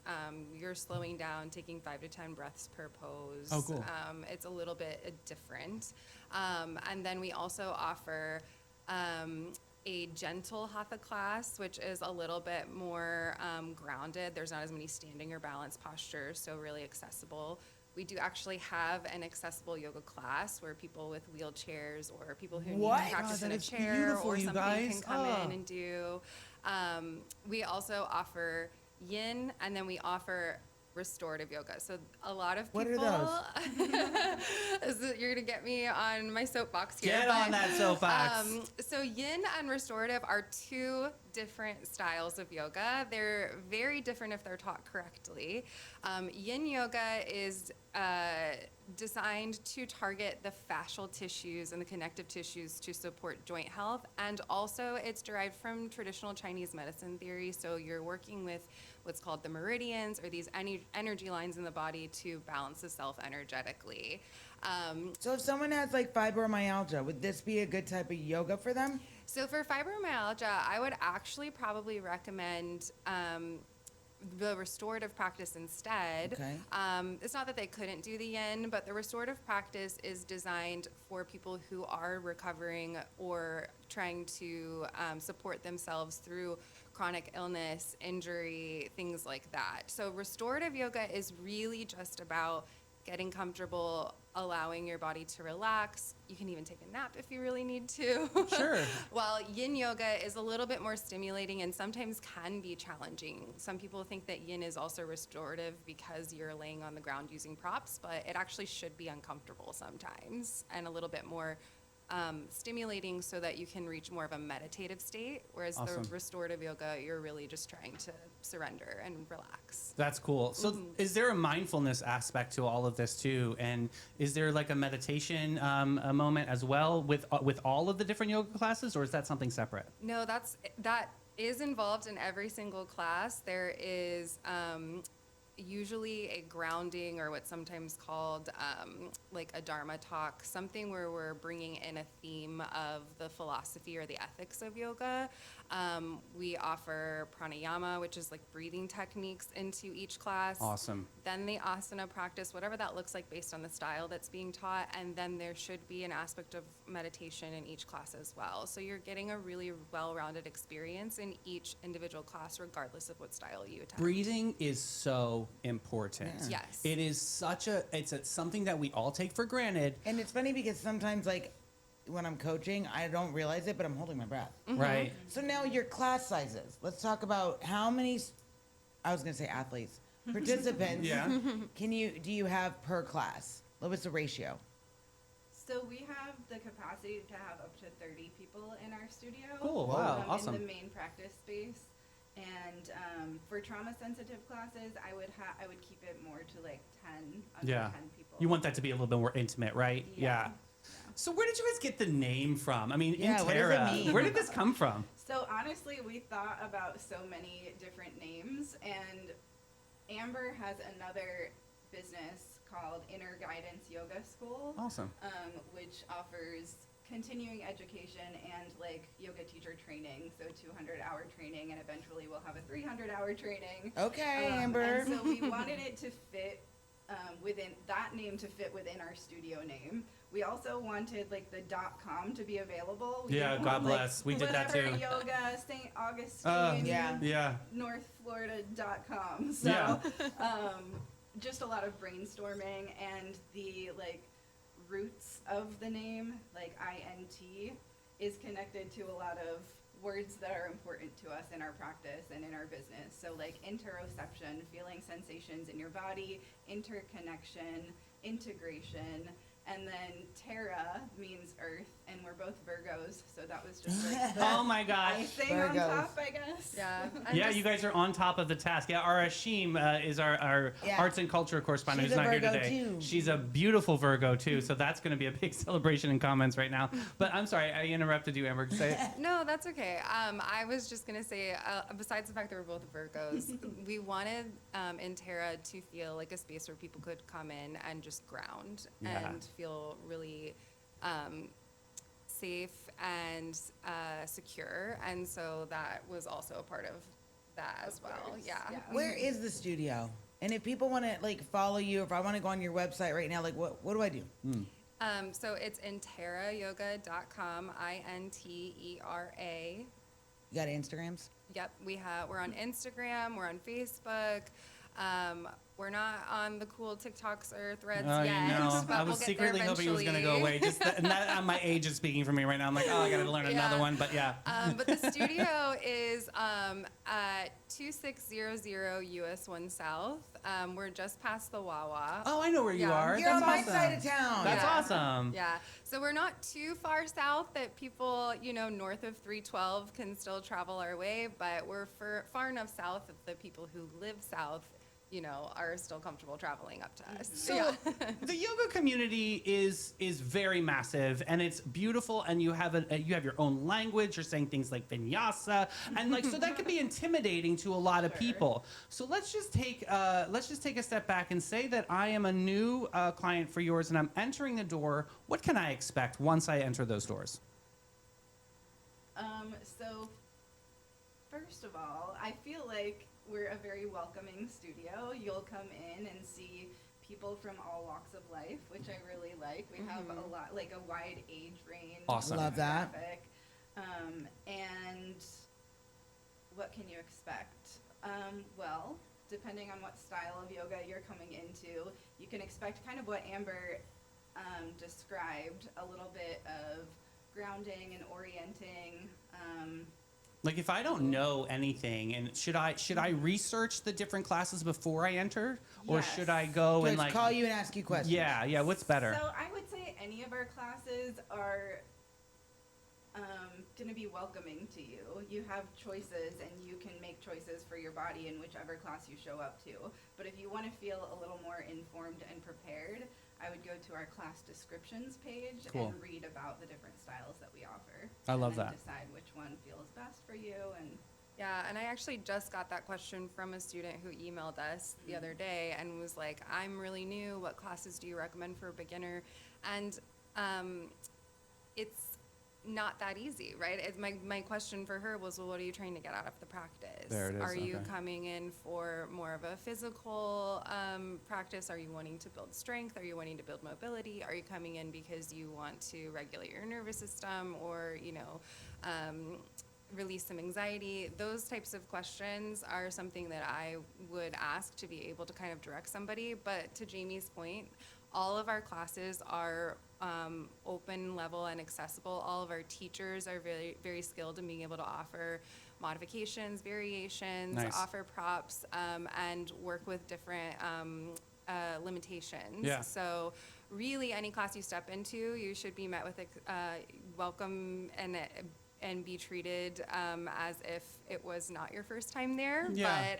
Speaker 5: you're slowing down, taking 5 to 10 breaths per pose.
Speaker 1: Oh, cool.
Speaker 5: It's a little bit different. And then we also offer a gentle hatha class, which is a little bit more grounded. There's not as many standing or balance postures, so really accessible. We do actually have an accessible yoga class where people with wheelchairs or people who need
Speaker 2: What?
Speaker 5: to practice
Speaker 1: Oh,
Speaker 5: in a
Speaker 1: that is
Speaker 5: chair
Speaker 1: beautiful,
Speaker 5: or
Speaker 1: you
Speaker 5: something
Speaker 1: guys.
Speaker 5: can come
Speaker 1: Oh.
Speaker 5: in and do. We also offer yin, and then we offer restorative yoga. So a lot of people.
Speaker 2: What are
Speaker 5: You're gonna get me on my soapbox here.
Speaker 1: Get on that soapbox.
Speaker 5: So yin and restorative are two different styles of yoga. They're very different if they're taught correctly. Yin yoga is designed to target the fascial tissues and the connective tissues to support joint health, and also it's derived from traditional Chinese medicine theory. So you're working with what's called the meridians, or these energy lines in the body to balance the self energetically.
Speaker 2: So if someone has like fibromyalgia, would this be a good type of yoga for them?
Speaker 5: So for fibromyalgia, I would actually probably recommend the restorative practice instead.
Speaker 2: Okay.
Speaker 5: It's not that they couldn't do the yin, but the restorative practice is designed for people who are recovering or trying to support themselves through chronic illness, injury, things like that. So restorative yoga is really just about getting comfortable, allowing your body to relax. You can even take a nap if you really need to.
Speaker 1: Sure.
Speaker 5: While yin yoga is a little bit more stimulating and sometimes can be challenging. Some people think that yin is also restorative because you're laying on the ground using props, but it actually should be uncomfortable sometimes and a little bit more stimulating so that you can reach more of a meditative state, whereas
Speaker 1: Awesome.
Speaker 5: the restorative yoga, you're really just trying to surrender and relax.
Speaker 1: That's cool. So is there a mindfulness aspect to all of this too? And is there like a meditation a moment as well with all of the different yoga classes, or is that something separate?
Speaker 5: No, that is involved in every single class. There is usually a grounding, or what's sometimes called like a dharma talk, something where we're bringing in a theme of the philosophy or the ethics of yoga. We offer pranayama, which is like breathing techniques, into each class.
Speaker 1: Awesome.
Speaker 5: Then the asana practice, whatever that looks like based on the style that's being taught. And then there should be an aspect of meditation in each class as well. So you're getting a really well-rounded experience in each individual class, regardless of what style you attend.
Speaker 1: Breathing is so important.
Speaker 2: Yeah.
Speaker 5: Yes.
Speaker 1: It is something that we all take for granted.
Speaker 2: And it's funny because sometimes, like, when I'm coaching, I don't realize it, but I'm holding my breath.
Speaker 1: Right.
Speaker 2: So now your class sizes. Let's talk about how many, I was going to say athletes, participants.
Speaker 1: Yeah.
Speaker 2: Do you have per class? What was the ratio?
Speaker 6: So we have the capacity to have up to 30 people in our studio.
Speaker 1: Cool. Wow. Awesome.
Speaker 6: In the main practice space. And for trauma-sensitive classes, I would keep it more to like 10, under 10 people.
Speaker 1: You want that to be a little bit more intimate, right? Yeah. So where did you guys get the name from? I mean,
Speaker 2: Yeah, what does it
Speaker 1: Intera,
Speaker 2: mean?
Speaker 1: where did this come from?
Speaker 6: So honestly, we thought about so many different names, and Amber has another business called Inner Guidance Yoga School,
Speaker 1: Awesome.
Speaker 6: which offers continuing education and like yoga teacher training, so 200-hour training, and eventually we'll have a 300-hour training.
Speaker 2: Okay, Amber.
Speaker 6: And so we wanted it to fit within that name, to fit within our studio name. We also wanted like the .com to be available. We
Speaker 1: Yeah,
Speaker 6: didn't
Speaker 1: God
Speaker 6: want,
Speaker 1: bless. We did that
Speaker 6: whatever
Speaker 1: too.
Speaker 6: Yoga, St. Augustine,
Speaker 2: Yeah.
Speaker 1: Yeah.
Speaker 6: North Florida.com. So
Speaker 1: Yeah.
Speaker 6: just a lot of brainstorming, and the like roots of the name, like INT, is connected to a lot of words that are important to us in our practice and in our business. So like interoception, feeling sensations in your body, interconnection, integration, and then Terra means earth, and we're both Virgos, so that was just like the
Speaker 1: Oh my gosh.
Speaker 6: icing on
Speaker 2: Virgos.
Speaker 6: top, I guess.
Speaker 5: Yeah. And
Speaker 1: Yeah,
Speaker 5: just-
Speaker 1: you guys are on top of the task. Yeah, our Ashim is our
Speaker 2: Yeah.
Speaker 1: arts and culture correspondent
Speaker 2: She's
Speaker 1: who's
Speaker 2: a
Speaker 1: not here
Speaker 2: Virgo
Speaker 1: today.
Speaker 2: too.
Speaker 1: She's a beautiful Virgo too, so that's going to be a big celebration in comments right now. But I'm sorry, I interrupted you, Amber. Say it.
Speaker 5: No, that's okay. I was just going to say, besides the fact that we're both Virgos, we wanted Intera to feel like a space where people could come in and just ground
Speaker 1: Yeah.
Speaker 5: and feel really safe and secure. And so that was also a part of that as well.
Speaker 6: course,
Speaker 5: Yeah.
Speaker 6: yeah.
Speaker 2: Where is the studio? And if people want to like follow you, if I want to go on your website right now, like what do I do?
Speaker 5: So it's interayoga.com, INTERA.
Speaker 2: You got Instagrams?
Speaker 5: Yep, we're on Instagram, we're on Facebook. We're not on the cool TikToks or Threads
Speaker 1: Oh,
Speaker 5: yet.
Speaker 1: you know,
Speaker 5: but
Speaker 1: I
Speaker 5: we'll
Speaker 1: was
Speaker 5: get
Speaker 1: secretly
Speaker 5: there
Speaker 1: hoping it was going to go
Speaker 5: eventually.
Speaker 1: away. Just and that my age is speaking for me right now. I'm like, oh, I got to learn another
Speaker 5: Yeah.
Speaker 1: one. But yeah.
Speaker 5: But the studio is at 2600 US 1 South. We're just past the Wawa.
Speaker 1: Oh, I know where you
Speaker 5: Yeah.
Speaker 1: are.
Speaker 2: You're
Speaker 1: That's
Speaker 2: on my
Speaker 1: awesome.
Speaker 2: side of town.
Speaker 1: That's
Speaker 5: Yeah.
Speaker 1: awesome.
Speaker 5: Yeah, so we're not too far south that people, north of 312 can still travel our way, but we're far enough south that the people who live south, are still comfortable traveling up to us.
Speaker 1: So
Speaker 5: yeah.
Speaker 1: the yoga community is very massive, and it's beautiful, and you have your own language. You're saying things like vinyasa, and so that could be intimidating to a lot of people. So let's just take a step back and say that I am a new client for yours, and I'm entering the door. What can I expect once I enter those doors?
Speaker 6: So first of all, I feel like we're a very welcoming studio. You'll come in and see people from all walks of life, which I really like. We have a lot, like a wide age range.
Speaker 1: Awesome.
Speaker 2: Love that.
Speaker 6: demographic. And what can you expect? Well, depending on what style of yoga you're coming into, you can expect kind of what Amber described, a little bit of grounding and orienting.
Speaker 1: Like if I don't know anything, and should I research the different classes before I enter, or
Speaker 6: Yes.
Speaker 1: should I go and
Speaker 2: Let's
Speaker 1: like
Speaker 2: call you and ask you questions.
Speaker 1: Yeah, what's better?
Speaker 6: So I would say any of our classes are going to be welcoming to you. You have choices, and you can make choices for your body in whichever class you show up to. But if you want to feel a little more informed and prepared, I would go to our class descriptions page
Speaker 1: Cool.
Speaker 6: and read about the different styles that we offer.
Speaker 1: I love
Speaker 6: and then
Speaker 1: that.
Speaker 6: Decide which one feels best for you. And
Speaker 5: Yeah, and I actually just got that question from a student who emailed us the other day and was like, I'm really new. What classes do you recommend for a beginner? And it's not that easy, right? My question for her was, well, what are you trying to get out of the practice?
Speaker 1: There it is,
Speaker 5: Are you
Speaker 1: okay.
Speaker 5: coming in for more of a physical practice? Are you wanting to build strength? Are you wanting to build mobility? Are you coming in because you want to regulate your nervous system or, release some anxiety? Those types of questions are something that I would ask to be able to kind of direct somebody. But to Jamie's point, all of our classes are open level and accessible. All of our teachers are very, very skilled in being able to offer modifications, variations,
Speaker 1: Nice.
Speaker 5: offer props, and work with different limitations.
Speaker 1: Yeah.
Speaker 5: So really any class you step into, you should be met with welcome and be treated as if it was not your first time there.
Speaker 1: Yeah.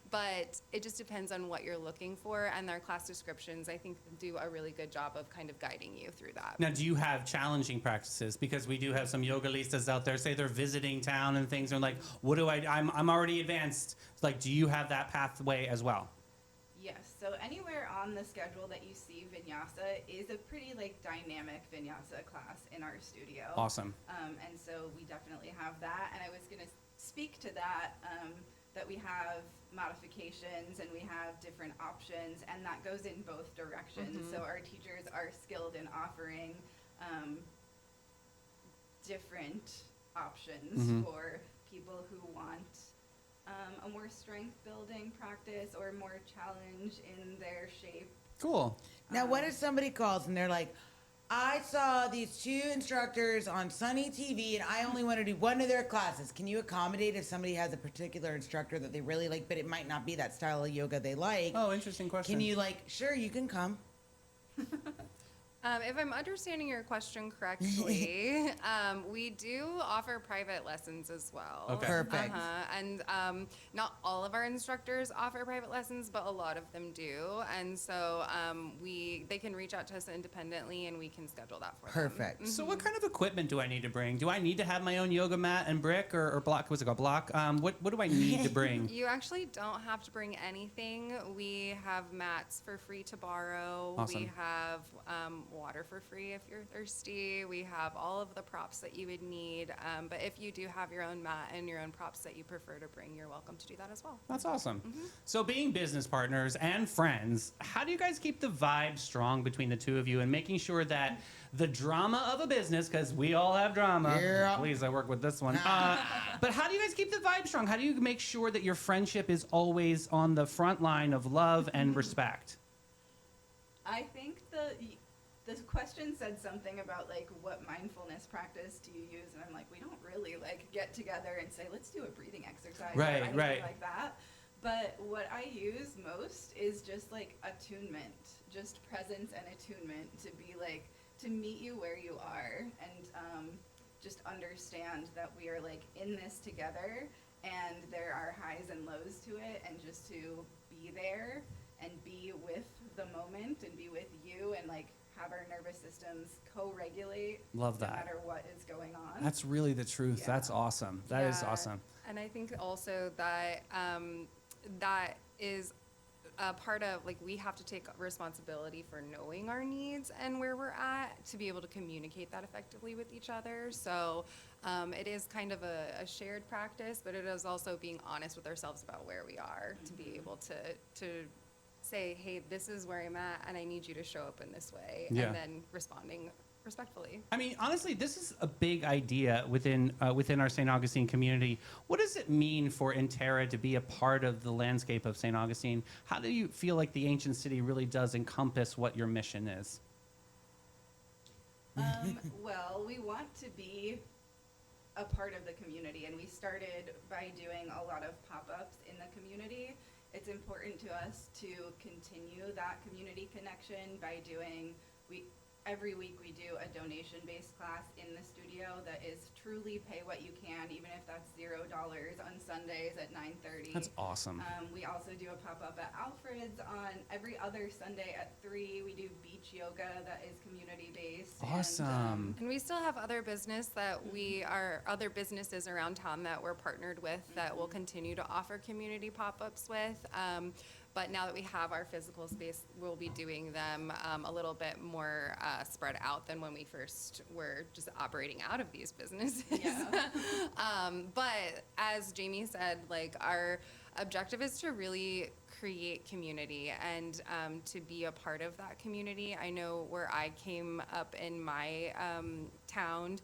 Speaker 5: But it just depends on what you're looking for, and our class descriptions, I think, do a really good job of kind of guiding you through that.
Speaker 1: Now, do you have challenging practices? Because we do have some yogalistas out there, say they're visiting town and things, and like, what do I'm already advanced. It's like, do you have that pathway as well?
Speaker 6: yes, so anywhere on the schedule that you see vinyasa is a pretty dynamic vinyasa class in our studio.
Speaker 1: Awesome.
Speaker 6: And so we definitely have that. And I was going to speak to that, that we have modifications and we have different options, and that goes in both directions. So our teachers are skilled in offering different options for people who want a more strength building practice or more challenge in their shape.
Speaker 1: Cool.
Speaker 2: Now, what if somebody calls and they're like, I saw these two instructors on Sunny TV and I only want to do one of their classes. Can you accommodate if somebody has a particular instructor that they really like, but it might not be that style of yoga they like?
Speaker 1: Oh, interesting question.
Speaker 2: Can you sure, you can come.
Speaker 5: If I'm understanding your question correctly, we do offer private lessons as well.
Speaker 1: Okay.
Speaker 2: Perfect.
Speaker 5: And not all of our instructors offer private lessons, but a lot of them do. And so they can reach out to us independently, and we can schedule that for them.
Speaker 2: Perfect.
Speaker 1: So what kind of equipment do I need to bring? Do I need to have my own yoga mat and brick or block? What's it called? Block? What do I need to bring?
Speaker 5: You actually don't have to bring anything. We have mats for free to borrow.
Speaker 1: Awesome.
Speaker 5: We have water for free if you're thirsty. We have all of the props that you would need. But if you do have your own mat and your own props that you prefer to bring, you're welcome to do that as well.
Speaker 1: That's awesome. So being business partners and friends, how do you guys keep the vibe strong between the two of you and making sure that the drama of a business, because we all have drama.
Speaker 2: Yeah.
Speaker 1: Please, I work with this one. But how do you guys keep the vibe strong? How do you make sure that your friendship is always on the front line of love and respect?
Speaker 6: I think the question said something about what mindfulness practice do you use, and I'm like, we don't really get together and say, let's do a breathing exercise
Speaker 1: Right,
Speaker 6: or anything
Speaker 1: right.
Speaker 6: like that. But what I use most is just attunement, just presence and attunement to be to meet you where you are, and just understand that we are in this together, and there are highs and lows to it, and just to be there and be with the moment and be with you, and have our nervous systems co-regulate.
Speaker 1: Love
Speaker 6: no
Speaker 1: that.
Speaker 6: matter what is going on.
Speaker 1: That's really the truth.
Speaker 6: Yeah.
Speaker 1: That's awesome. That is
Speaker 5: Yeah.
Speaker 1: awesome.
Speaker 5: And I think also that that is part of, like, we have to take responsibility for knowing our needs and where we're at to be able to communicate that effectively with each other. So it is kind of a shared practice, but it is also being honest with ourselves about where we are to be able to say, hey, this is where I'm at and I need you to show up in this way.
Speaker 1: Yeah.
Speaker 5: And then responding respectfully.
Speaker 1: I mean, honestly, this is a big idea within our St. Augustine community. What does it mean for Intera to be a part of the landscape of St. Augustine? How do you feel like the ancient city really does encompass what your mission is?
Speaker 6: Well, we want to be a part of the community, and we started by doing a lot of pop-ups in the community. It's important to us to continue that community connection by doing, every week we do a donation-based class in the studio that is truly pay what you can, even if that's $0 on Sundays at 9:30.
Speaker 1: That's awesome.
Speaker 6: We also do a pop-up at Alfred's on every other Sunday at 3. We do beach yoga that is community-based.
Speaker 1: Awesome.
Speaker 5: And we still have other businesses around town that we're partnered with that we'll continue to offer community pop-ups with. But now that we have our physical space, we'll be doing them a little bit more spread out than when we first were just operating out of these businesses.
Speaker 6: Yeah.
Speaker 5: But as Jamie said, like, our objective is to really create community and to be a part of that community. I know where I came up in my town,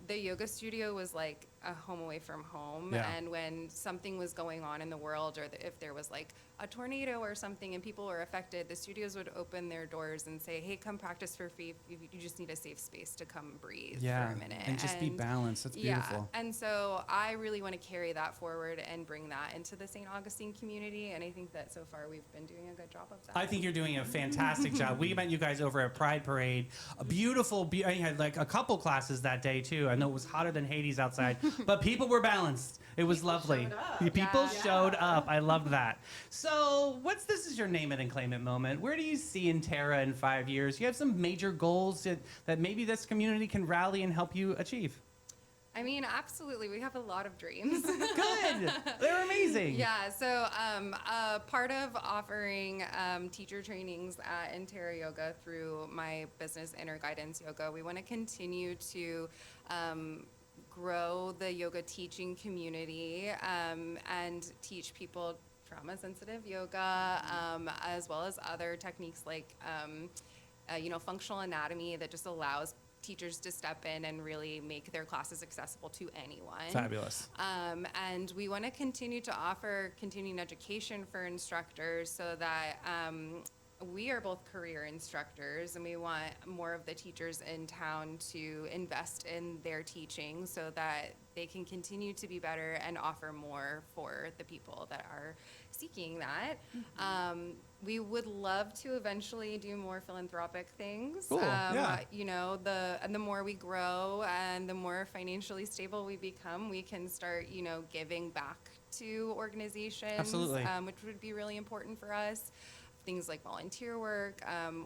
Speaker 5: the yoga studio was like a home away from home.
Speaker 1: Yeah.
Speaker 5: And when something was going on in the world, or if there was like a tornado or something and people were affected, the studios would open their doors and say, hey, come practice for free. You just need a safe space to come breathe for a minute.
Speaker 1: And just be balanced. That's beautiful.
Speaker 5: Yeah, and so I really want to carry that forward and bring that into the St. Augustine community, and I think that so far we've been doing a good job of that.
Speaker 1: I think you're doing a fantastic job. We met you guys over at Pride Parade. A beautiful, I had like a couple classes that day too. I know it was hotter than Hades outside, but people were balanced. It was lovely. People showed up. I loved that. So this is your name it and claim it moment. Where do you see Intera in 5 years? You have some major goals that maybe this community can rally and help you achieve.
Speaker 5: I mean, absolutely. We have a lot of dreams.
Speaker 1: Good. They're amazing.
Speaker 5: Yeah. So part of offering teacher trainings at Intera Yoga through my business Inner Guidance Yoga, we want to continue to grow the yoga teaching community and teach people trauma-sensitive yoga, as well as other techniques like functional anatomy that just allows teachers to step in and really make their classes accessible to anyone.
Speaker 1: Fabulous.
Speaker 5: And we want to continue to offer continuing education for instructors so that we are both career instructors, and we want more of the teachers in town to invest in their teaching so that they can continue to be better and offer more for the people that are seeking that. We would love to eventually do more philanthropic things.
Speaker 1: Cool. Yeah.
Speaker 5: The more we grow and the more financially stable we become, we can start, giving back to organizations.
Speaker 1: Absolutely.
Speaker 5: Which would be really important for us. Things like volunteer work.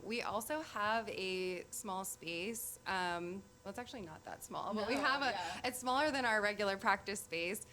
Speaker 5: We also have a small space. Well, it's actually not that small, but we have it's smaller than our regular practice space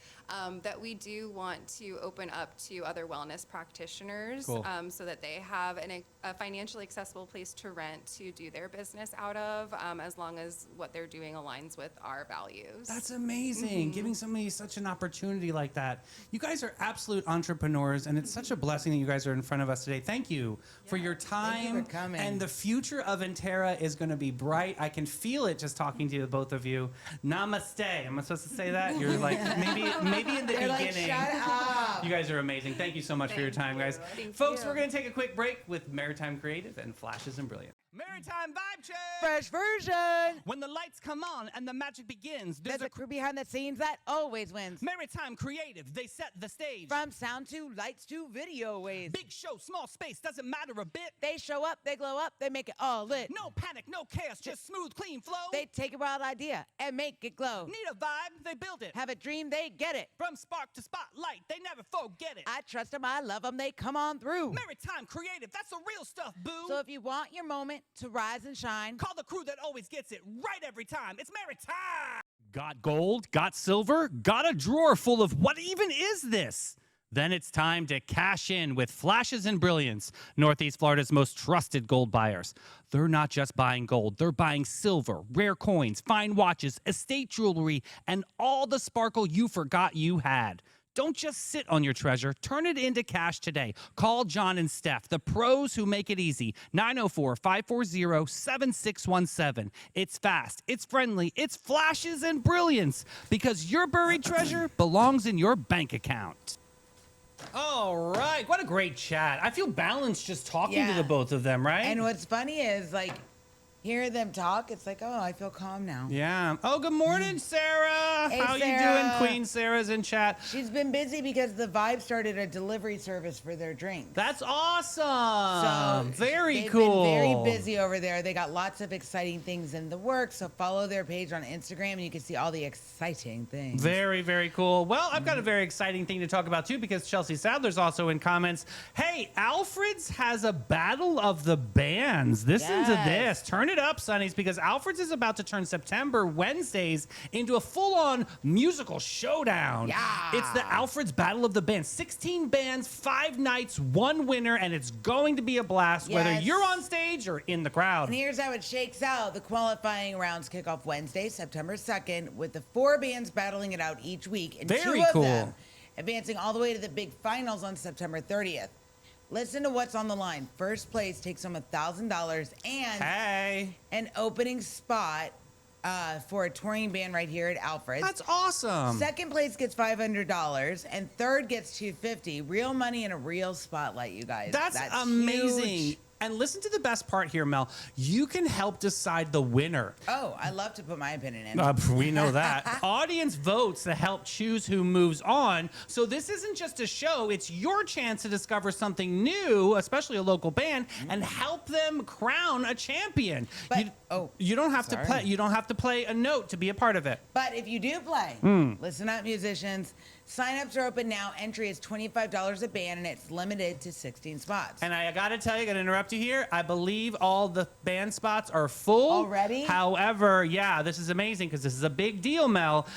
Speaker 5: that we do want to open up to other wellness practitioners.
Speaker 1: Cool.
Speaker 5: So that they have a financially accessible place to rent to do their business out of, as long as what they're doing aligns with our values.
Speaker 1: That's amazing. Giving somebody such an opportunity like that. You guys are absolute entrepreneurs, and it's such a blessing that you guys are in front of us today. Thank you for your time.
Speaker 2: Thank you for coming.
Speaker 1: And the future of Intera is going to be bright. I can feel it just talking to both of you. Namaste. Am I supposed to say that? You're like, maybe in the
Speaker 2: They're like,
Speaker 1: beginning.
Speaker 2: shut up.
Speaker 1: You guys are amazing. Thank you so much for your time, guys.
Speaker 5: Thank
Speaker 1: Folks,
Speaker 5: you.
Speaker 1: we're going to take a quick break with Maritime Creative and Flashes and Brilliant. Maritime Vibe Check!
Speaker 2: Fresh version.
Speaker 1: When the lights come on and the magic begins,
Speaker 2: There's a crew behind the scenes that always wins.
Speaker 1: Maritime Creative, they set the stage.
Speaker 2: From sound to lights to video waves.
Speaker 1: Big show, small space, doesn't matter a bit.
Speaker 2: They show up, they glow up, they make it all lit.
Speaker 1: No panic, no chaos, just smooth, clean flow.
Speaker 2: They take a wild idea and make it glow.
Speaker 1: Need a vibe, they build it.
Speaker 2: Have a dream, they get it.
Speaker 1: From spark to spotlight, they never forget it.
Speaker 2: I trust them, I love them, they come on through.
Speaker 1: Maritime Creative, that's the real stuff, boo.
Speaker 2: So if you want your moment to rise and shine,
Speaker 1: call the crew that always gets it right every time. It's Maritime. Got gold? Got silver? Got a drawer full of what even is this? Then it's time to cash in with Flashes and Brilliance, Northeast Florida's most trusted gold buyers. They're not just buying gold, they're buying silver, rare coins, fine watches, estate jewelry, and all the sparkle you forgot you had. Don't just sit on your treasure. Turn it into cash today. Call John and Steph, the pros who make it easy. 904-540-7617. It's fast, it's friendly, it's Flashes and Brilliance, because your buried treasure belongs in your bank account. All right. What a great chat. I feel balanced just talking to the both of them, right?
Speaker 2: And what's funny is, like, hear them talk, it's like, oh, I feel calm now.
Speaker 1: Yeah. Oh, good morning, Sarah.
Speaker 2: Hey,
Speaker 1: How
Speaker 2: Sarah.
Speaker 1: you doing? Queen Sarah's in chat.
Speaker 2: She's been busy because the Vibe started a delivery service for their drinks.
Speaker 1: That's awesome.
Speaker 2: So
Speaker 1: Very
Speaker 2: they've
Speaker 1: cool.
Speaker 2: been very busy over there. They got lots of exciting things in the works. So follow their page on Instagram and you can see all the exciting things.
Speaker 1: Very, very cool. Well, I've got a very exciting thing to talk about, too, because Chelsea Sadler's also in comments. Hey, Alfred's has a battle of the bands. Listen to this. Turn it up, Sonnies, because Alfred's is about to turn September Wednesdays into a full-on musical showdown.
Speaker 2: Yeah.
Speaker 1: It's the Alfred's Battle of the Bands. 16 bands, 5 nights, 1 winner, and it's going to be a blast, whether
Speaker 2: Yes.
Speaker 1: you're on stage or in the crowd.
Speaker 2: And here's how it shakes out. The qualifying rounds kick off Wednesday, September 2nd, with the 4 bands battling it out each week. And
Speaker 1: Very
Speaker 2: 2
Speaker 1: cool.
Speaker 2: of them advancing all the way to the big finals on September 30th. Listen to what's on the line. First place takes home $1,000 and
Speaker 1: Hey.
Speaker 2: an opening spot for a touring band right here at Alfred's.
Speaker 1: That's awesome.
Speaker 2: Second place gets $500 and third gets $250. Real money and a real spotlight, you guys.
Speaker 1: That's amazing.
Speaker 2: huge.
Speaker 1: And listen to the best part here, Mel. You can help decide the winner.
Speaker 2: Oh, I love to put my opinion in.
Speaker 1: We know that. Audience votes to help choose who moves on. So this isn't just a show. It's your chance to discover something new, especially a local band, and help them crown a champion.
Speaker 2: But-
Speaker 1: you don't have to
Speaker 2: sorry.
Speaker 1: play. You don't have to play a note to be a part of it.
Speaker 2: But if you do play, listen up, musicians. Sign-ups are open now. Entry is $25 a band, and it's limited to 16 spots.
Speaker 1: And I got to tell you, got to interrupt you here. I believe all the band spots are full
Speaker 2: Already?
Speaker 1: However, yeah, this is amazing because this is a big deal, Mel.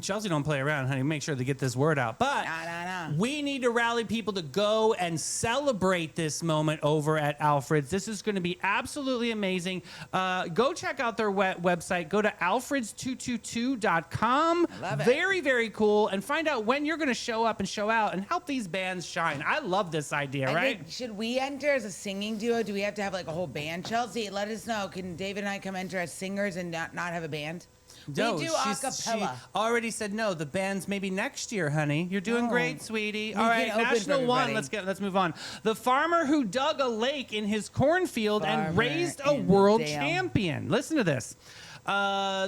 Speaker 1: Chelsea don't play around, honey. Make sure to get this word out. But
Speaker 2: Nah.
Speaker 1: we need to rally people to go and celebrate this moment over at Alfred's. This is going to be absolutely amazing. Go check out their website. Go to alfreds222.com.
Speaker 2: I love it.
Speaker 1: Very, very cool. And find out when you're going to show up and show out and help these bands shine. I love this idea,
Speaker 2: I
Speaker 1: right?
Speaker 2: think, should we enter as a singing duo? Do we have to have like a whole band? Chelsea, let us know. Can David and I come enter as singers and not have a band?
Speaker 1: No,
Speaker 2: we do
Speaker 1: she
Speaker 2: acapella.
Speaker 1: already said no. The band's maybe next year, honey. You're doing
Speaker 2: No.
Speaker 1: great, sweetie.
Speaker 2: We
Speaker 1: All
Speaker 2: can
Speaker 1: right,
Speaker 2: open for
Speaker 1: National One.
Speaker 2: everybody.
Speaker 1: Let's move on. The farmer who dug a lake in his cornfield and
Speaker 2: Farmer
Speaker 1: raised a
Speaker 2: in
Speaker 1: world
Speaker 2: Dale.
Speaker 1: champion. Listen to this.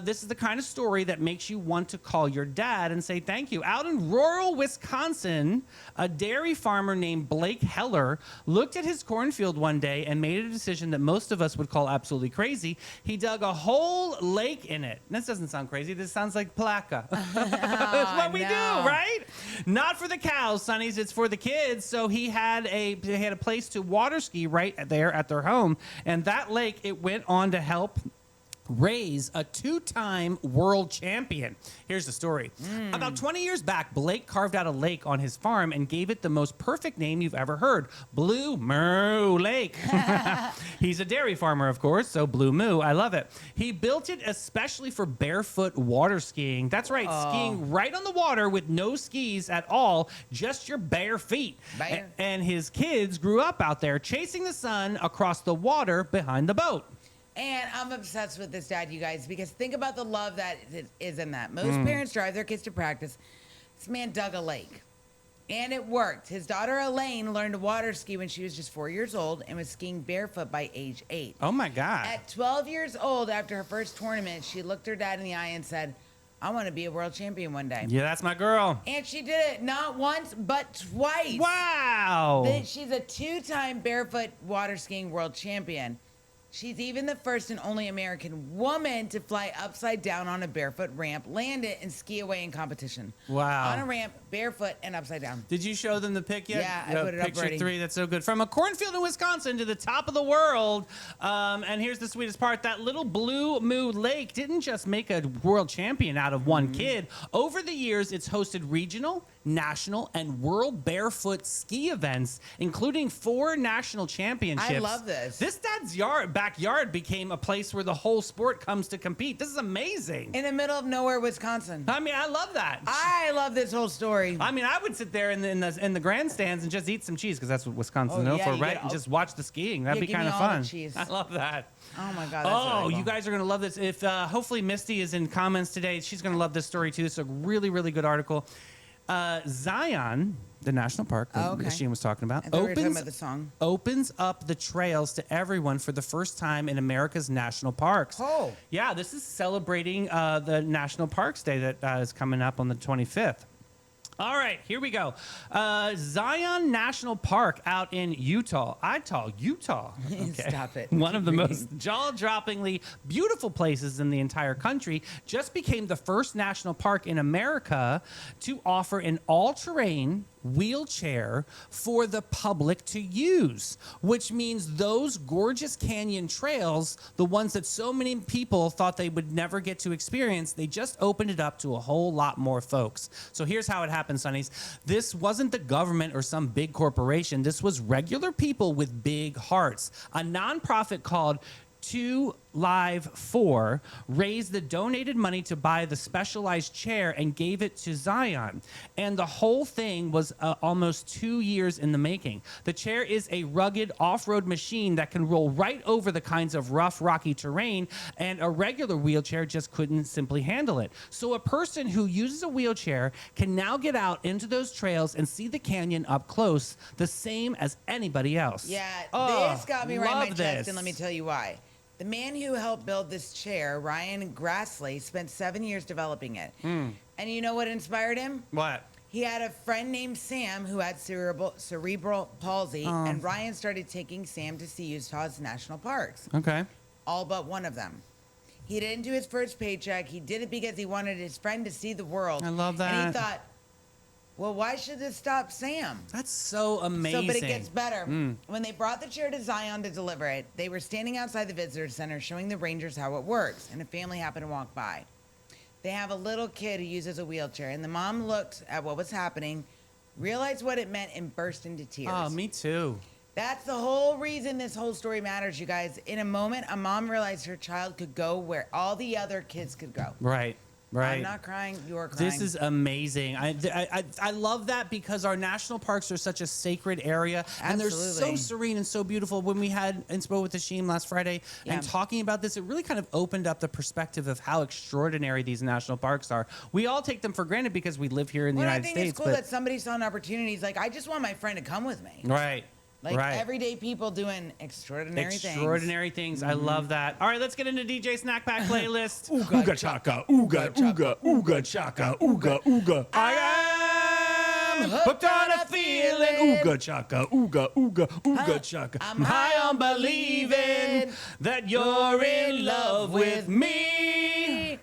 Speaker 1: This is the kind of story that makes you want to call your dad and say thank you. Out in rural Wisconsin, a dairy farmer named Blake Heller looked at his cornfield one day and made a decision that most of us would call absolutely crazy. He dug a whole lake in it. This doesn't sound crazy. This sounds like placa. That's what we do,
Speaker 2: no.
Speaker 1: right? Not for the cows, Sonnies. It's for the kids. So he had a place to water ski right there at their home. And that lake, it went on to help raise a 2-time world champion. Here's the story. About 20 years back, Blake carved out a lake on his farm and gave it the most perfect name you've ever heard, Blue Moo Lake. He's a dairy farmer, of course, so Blue Moo, I love it. He built it especially for barefoot water skiing. That's right, skiing right on the water with no skis at all, just your bare feet.
Speaker 2: Bare.
Speaker 1: And his kids grew up out there chasing the sun across the water behind the boat.
Speaker 2: And I'm obsessed with this dad, you guys, because think about the love that is in that. Most parents drive their kids to practice. This man dug a lake, and it worked. His daughter Elaine learned to water ski when she was just 4 years old and was skiing barefoot by age 8.
Speaker 1: Oh my God.
Speaker 2: At 12 years old, after her first tournament, she looked her dad in the eye and said, I want to be a world champion one day.
Speaker 1: Yeah, that's my girl.
Speaker 2: And she did it not once, but twice.
Speaker 1: Wow.
Speaker 2: She's a 2-time barefoot water skiing world champion. She's even the first and only American woman to fly upside down on a barefoot ramp, land it, and ski away in competition.
Speaker 1: Wow.
Speaker 2: On a ramp, barefoot, and upside down.
Speaker 1: Did you show them the pic yet?
Speaker 2: Yeah, I put it up
Speaker 1: Picture
Speaker 2: already.
Speaker 1: 3, that's so good. From a cornfield in Wisconsin to the top of the world. And here's the sweetest part. That little Blue Moo Lake didn't just make a world champion out of one kid. Over the years, it's hosted regional, national, and world barefoot ski events, including 4 national championships.
Speaker 2: I love this.
Speaker 1: This dad's backyard became a place where the whole sport comes to compete. This is amazing.
Speaker 2: In the middle of nowhere, Wisconsin.
Speaker 1: I mean, I love that.
Speaker 2: I love this whole story.
Speaker 1: I mean, I would sit there in the grandstands and just eat some cheese because that's what Wisconsin's
Speaker 2: Oh,
Speaker 1: known
Speaker 2: yeah,
Speaker 1: for,
Speaker 2: you
Speaker 1: right?
Speaker 2: get
Speaker 1: And
Speaker 2: all-
Speaker 1: just watch the skiing. That'd
Speaker 2: Yeah,
Speaker 1: be
Speaker 2: give me
Speaker 1: kind of
Speaker 2: all the
Speaker 1: fun.
Speaker 2: cheese.
Speaker 1: I love that.
Speaker 2: Oh my God. That's
Speaker 1: Oh,
Speaker 2: really
Speaker 1: you
Speaker 2: cool.
Speaker 1: guys are gonna love this. If hopefully Misty is in comments today, she's gonna love this story too. It's a really, really good article. Zion, the national park that
Speaker 2: okay.
Speaker 1: Sheen was talking about,
Speaker 2: I thought we were talking about the song.
Speaker 1: opens up the trails to everyone for the first time in America's national parks.
Speaker 2: Oh.
Speaker 1: Yeah, this is celebrating the National Parks Day that is coming up on the 25th. All right, here we go. Zion National Park out in Utah. Utah. Okay.
Speaker 2: Stop it.
Speaker 1: One of the most jaw-droppingly beautiful places in the entire country just became the first national park in America to offer an all-terrain wheelchair for the public to use, which means those gorgeous canyon trails, the ones that so many people thought they would never get to experience, they just opened it up to a whole lot more folks. So here's how it happened, Sonnies. This wasn't the government or some big corporation. This was regular people with big hearts. A nonprofit called 2 Live 4 raised the donated money to buy the specialized chair and gave it to Zion. And the whole thing was almost 2 years in the making. The chair is a rugged off-road machine that can roll right over the kinds of rough, rocky terrain, and a regular wheelchair just couldn't simply handle it. So a person who uses a wheelchair can now get out into those trails and see the canyon up close, the same as anybody else.
Speaker 2: Yeah,
Speaker 1: Oh,
Speaker 2: this got me right in my
Speaker 1: love
Speaker 2: chest,
Speaker 1: this.
Speaker 2: and let me tell you why. The man who helped build this chair, Ryan Grassley, spent 7 years developing it. And you know what inspired him?
Speaker 1: What?
Speaker 2: He had a friend named Sam who had cerebral palsy, and Ryan started taking Sam to see Utah's national parks,
Speaker 1: Okay.
Speaker 2: all but one of them. He didn't do his first paycheck. He did it because he wanted his friend to see the world.
Speaker 1: I love
Speaker 2: And he
Speaker 1: that.
Speaker 2: thought, well, why should this stop Sam?
Speaker 1: That's so amazing.
Speaker 2: So, but it gets better. When they brought the chair to Zion to deliver it, they were standing outside the visitor center showing the rangers how it works, and a family happened to walk by. They have a little kid who uses a wheelchair, and the mom looked at what was happening, realized what it meant, and burst into tears.
Speaker 1: Oh, me too.
Speaker 2: That's the whole reason this whole story matters, you guys. In a moment, a mom realized her child could go where all the other kids could go.
Speaker 1: Right. Right.
Speaker 2: I'm not crying, you're crying.
Speaker 1: This is amazing. I love that because our national parks are such a sacred area, and they're so
Speaker 2: Absolutely.
Speaker 1: serene and so beautiful. When we had Inspo with Hashim last Friday
Speaker 2: Yeah.
Speaker 1: and talking about this, it really kind of opened up the perspective of how extraordinary these national parks are. We all take them for granted because we live here in the
Speaker 2: Well, I
Speaker 1: United
Speaker 2: think
Speaker 1: States.
Speaker 2: it's cool
Speaker 1: but,
Speaker 2: that somebody saw an opportunity. He's like, I just want my friend to come with me.
Speaker 1: right.
Speaker 2: Like
Speaker 1: right.
Speaker 2: everyday people doing extraordinary things.
Speaker 1: Extraordinary things. I love that. All right, let's get into DJ Snack Pack playlist.
Speaker 7: Ooga chaka, ooga, ooga, ooga chaka, ooga, ooga.
Speaker 1: I am hooked on a feeling.
Speaker 7: Ooga chaka, ooga, ooga, ooga chaka.
Speaker 1: I'm high on believing that you're in love with me.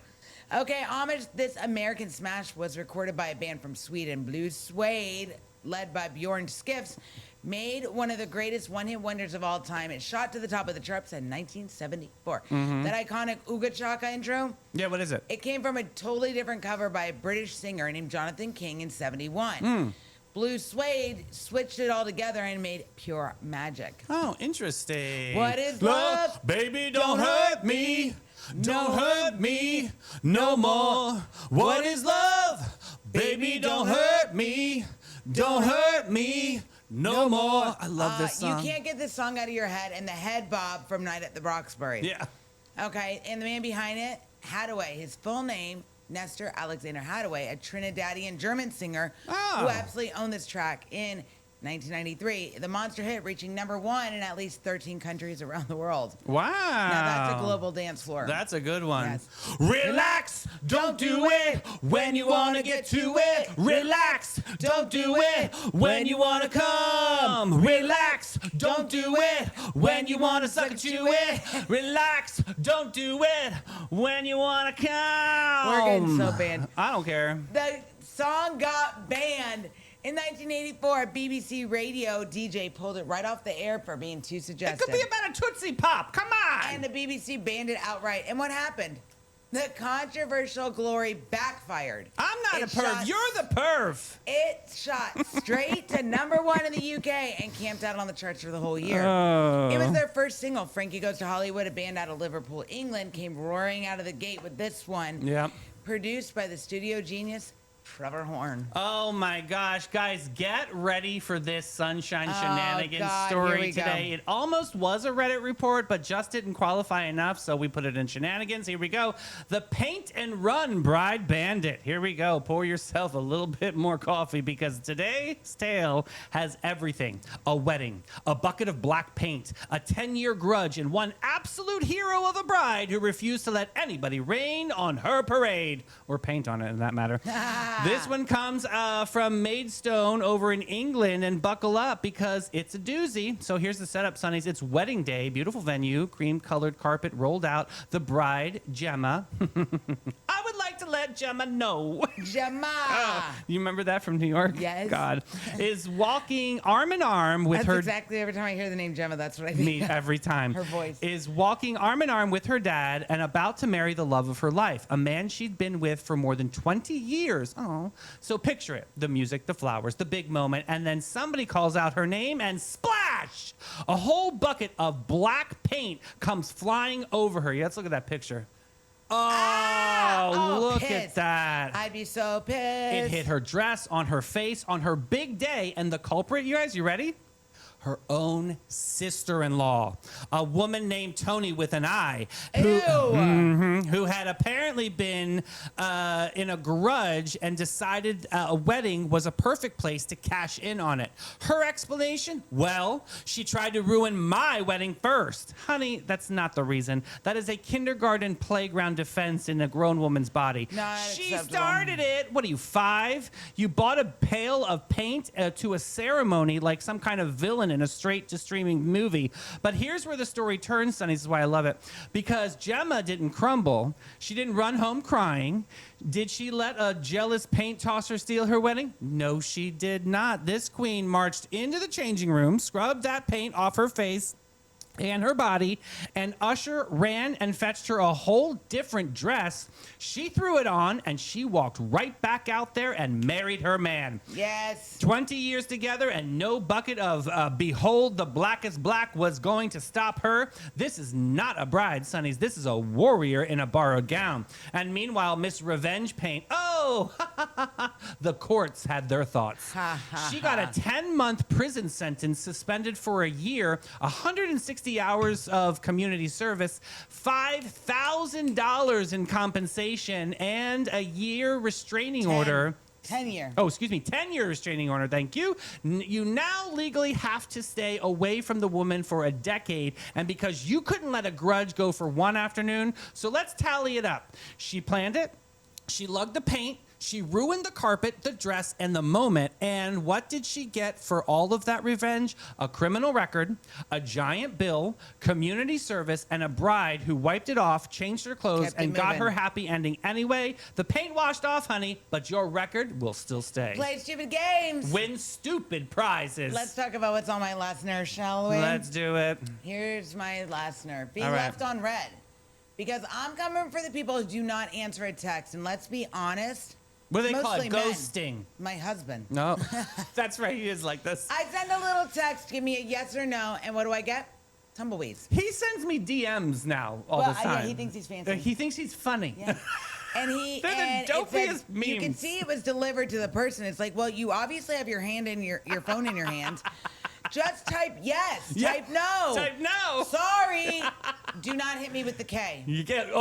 Speaker 2: Okay, homage. This American Smash was recorded by a band from Sweden, Blue Suede, led by Bjorn Skifs, made one of the greatest one-hit wonders of all time. It shot to the top of the charts in 1974. That iconic Ooga Chaka intro,
Speaker 1: Yeah, what is it?
Speaker 2: it came from a totally different cover by a British singer named Jonathan King in 71. Blue Suede switched it all together and made pure magic.
Speaker 1: Oh, interesting.
Speaker 2: What is love?
Speaker 1: Baby, don't hurt me. Don't hurt me no more. What is love? Baby, don't hurt me. Don't hurt me no more. I love this song.
Speaker 2: You can't get this song out of your head, and the head bob from Night at the Roxbury.
Speaker 1: Yeah.
Speaker 2: Okay, and the man behind it, Hadaway. His full name, Nestor Alexander Hadaway, a Trinidadian German singer who absolutely owned this track in 1993. The monster hit reaching #1 in at least 13 countries around the world.
Speaker 1: Wow.
Speaker 2: Now that's a global dance floor.
Speaker 1: That's a good one.
Speaker 2: Yes.
Speaker 1: Relax, don't do it when you want to get to it. Relax, don't do it when you want to come. Relax, don't do it when you want to suck and chew it. Relax, don't do it when you want to come.
Speaker 2: We're getting so banned.
Speaker 1: I don't care.
Speaker 2: The song got banned. In 1984, a BBC radio DJ pulled it right off the air for being too
Speaker 1: It
Speaker 2: suggestive.
Speaker 1: could be about a Tootsie Pop. Come on.
Speaker 2: And the BBC banned it outright. And what happened? The controversial glory backfired.
Speaker 1: I'm not
Speaker 2: It
Speaker 1: a perv.
Speaker 2: shot-
Speaker 1: You're the perv.
Speaker 2: It shot straight to #1 in the UK and camped out on the charts for the whole year.
Speaker 1: Oh.
Speaker 2: It was their first single. Frankie Goes to Hollywood, a band out of Liverpool, England, came roaring out of the gate with this one.
Speaker 1: Yep.
Speaker 2: Produced by the studio genius Trevor Horn.
Speaker 1: Oh my gosh, guys, get ready for this Sunshine Shenanigans
Speaker 2: God,
Speaker 1: story
Speaker 2: here we go.
Speaker 1: today. It almost was a Reddit report, but just didn't qualify enough, so we put it in Shenanigans. Here we go. The Paint and Run Bride Bandit. Here we go. Pour yourself a little bit more coffee because today's tale has everything. A wedding, a bucket of black paint, a 10-year grudge, and one absolute hero of a bride who refused to let anybody rain on her parade, or paint on it in that matter. This one comes from Maidstone over in England, and buckle up because it's a doozy. So here's the setup, Sonnies. It's wedding day, beautiful venue, cream-colored carpet rolled out. The bride, Gemma. I would like to let Gemma know.
Speaker 2: Gemma.
Speaker 1: You remember that from New York?
Speaker 2: Yes.
Speaker 1: God. Is walking arm in arm with
Speaker 2: That's
Speaker 1: her...
Speaker 2: exactly every time I hear the name Gemma, that's what I think.
Speaker 1: Me every time.
Speaker 2: Her voice.
Speaker 1: Is walking arm in arm with her dad and about to marry the love of her life, a man she'd been with for more than 20 years. Oh. So picture it. The music, the flowers, the big moment, and then somebody calls out her name and splash! A whole bucket of black paint comes flying over her. Yeah, let's look at that picture. Oh, look
Speaker 2: pissed.
Speaker 1: at that.
Speaker 2: I'd be so pissed.
Speaker 1: It hit her dress, on her face, on her big day, and the culprit, you guys, you ready? Her own sister-in-law, a woman named Tony with an I, who had apparently been in a grudge and decided a wedding was a perfect place to cash in on it. Her explanation? Well, she tried to ruin my wedding first. Honey, that's not the reason. That is a kindergarten playground defense in a grown woman's body.
Speaker 2: Not
Speaker 1: She
Speaker 2: acceptable.
Speaker 1: started it. What are you, 5? You bought a pail of paint to a ceremony like some kind of villain in a straight-to-streaming movie. But here's where the story turns, Sonny. This is why I love it. Because Gemma didn't crumble. She didn't run home crying. Did she let a jealous paint tosser steal her wedding? No, she did not. This queen marched into the changing room, scrubbed that paint off her face and her body, and Usher ran and fetched her a whole different dress. She threw it on, and she walked right back out there and married her man.
Speaker 2: Yes.
Speaker 1: 20 years together, and no bucket of Behold the Blackest Black was going to stop her. This is not a bride, Sonnies. This is a warrior in a borrowed gown. And meanwhile, Miss Revenge Paint, the courts had their thoughts. She got a 10-month prison sentence, suspended for a year, 160 hours of community service, $5,000 in compensation, and a year restraining order.
Speaker 2: 10-year.
Speaker 1: Oh, excuse me, 10-year restraining order, thank you. You now legally have to stay away from the woman for a decade, and because you couldn't let a grudge go for one afternoon, so let's tally it up. She planned it, she lugged the paint, she ruined the carpet, the dress, and the moment. And what did she get for all of that revenge? A criminal record, a giant bill, community service, and a bride who wiped it off, changed her clothes,
Speaker 2: Kept it
Speaker 1: and got
Speaker 2: moving.
Speaker 1: her happy ending anyway. The paint washed off, honey, but your record will still stay.
Speaker 2: Play stupid games.
Speaker 1: Win stupid prizes.
Speaker 2: Let's talk about what's on my last nerve, shall we?
Speaker 1: Let's do it.
Speaker 2: Here's my last nerve. Being
Speaker 1: All right.
Speaker 2: left on red. Because I'm coming for the people who do not answer a text. And let's be honest.
Speaker 1: What do they call
Speaker 2: mostly
Speaker 1: it?
Speaker 2: men.
Speaker 1: Ghosting.
Speaker 2: My husband.
Speaker 1: No. That's right. He is like this.
Speaker 2: I send a little text, give me a yes or no, and what do I get? Tumbleweeds.
Speaker 1: He sends me DMs now all
Speaker 2: Well,
Speaker 1: the time.
Speaker 2: yeah, he thinks he's fancy.
Speaker 1: He thinks he's funny.
Speaker 2: Yeah. And he
Speaker 1: They're the
Speaker 2: and it
Speaker 1: dopiest
Speaker 2: said, you can
Speaker 1: memes.
Speaker 2: see it was delivered to the person. It's like, well, you obviously have your hand in your phone in your hand. Just type yes.
Speaker 1: Yeah.
Speaker 2: Type no.
Speaker 1: Type no.
Speaker 2: Sorry. Do not hit me with the K.
Speaker 1: You get,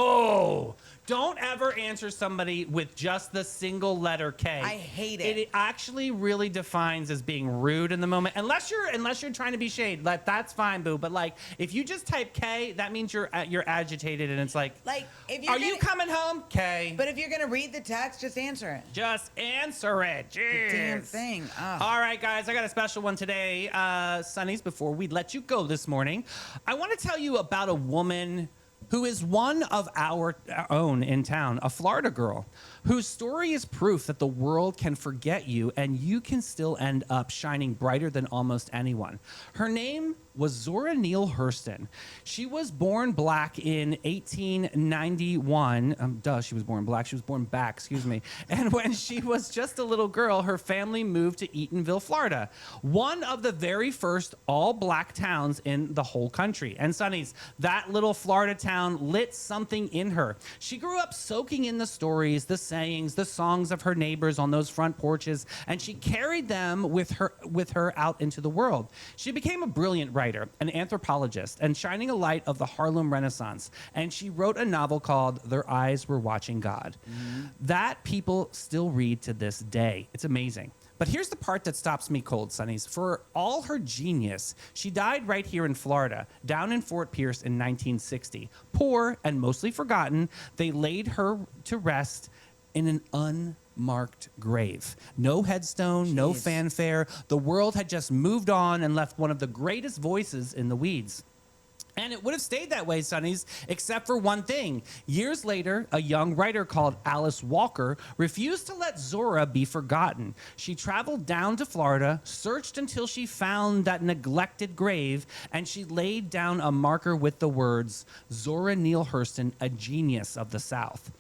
Speaker 1: don't ever answer somebody with just the single letter K.
Speaker 2: I hate it.
Speaker 1: It actually really defines as being rude in the moment. Unless you're trying to be shade, that's fine, boo. But like, if you just type K, that means you're agitated, and it's like,
Speaker 2: if you're
Speaker 1: are you coming home? K.
Speaker 2: But if you're gonna read the text, just answer it.
Speaker 1: Just answer it. Jeez.
Speaker 2: Damn thing. Ugh.
Speaker 1: All right, guys, I got a special one today. Sonnies, before we let you go this morning, I want to tell you about a woman who is one of our own in town, a Florida girl, whose story is proof that the world can forget you and you can still end up shining brighter than almost anyone. Her name was Zora Neale Hurston. She was born black in 1891. She was born black. She was born back, excuse me. And when she was just a little girl, her family moved to Eatonville, Florida, one of the very first all-black towns in the whole country. And Sonny's, that little Florida town lit something in her. She grew up soaking in the stories, the sayings, the songs of her neighbors on those front porches, and she carried them with her out into the world. She became a brilliant writer, an anthropologist, and shining a light of the Harlem Renaissance. And she wrote a novel called Their Eyes Were Watching God. That people still read to this day. It's amazing. But here's the part that stops me cold, Sonnies. For all her genius, she died right here in Florida, down in Fort Pierce in 1960. Poor and mostly forgotten, they laid her to rest in an unmarked grave. No headstone, no fanfare. The world had just moved on and left one of the greatest voices in the weeds. And it would have stayed that way, Sonnies, except for one thing. Years later, a young writer called Alice Walker refused to let Zora be forgotten. She traveled down to Florida, searched until she found that neglected grave, and she laid down a marker with the words, Zora Neale Hurston, a genius of the South.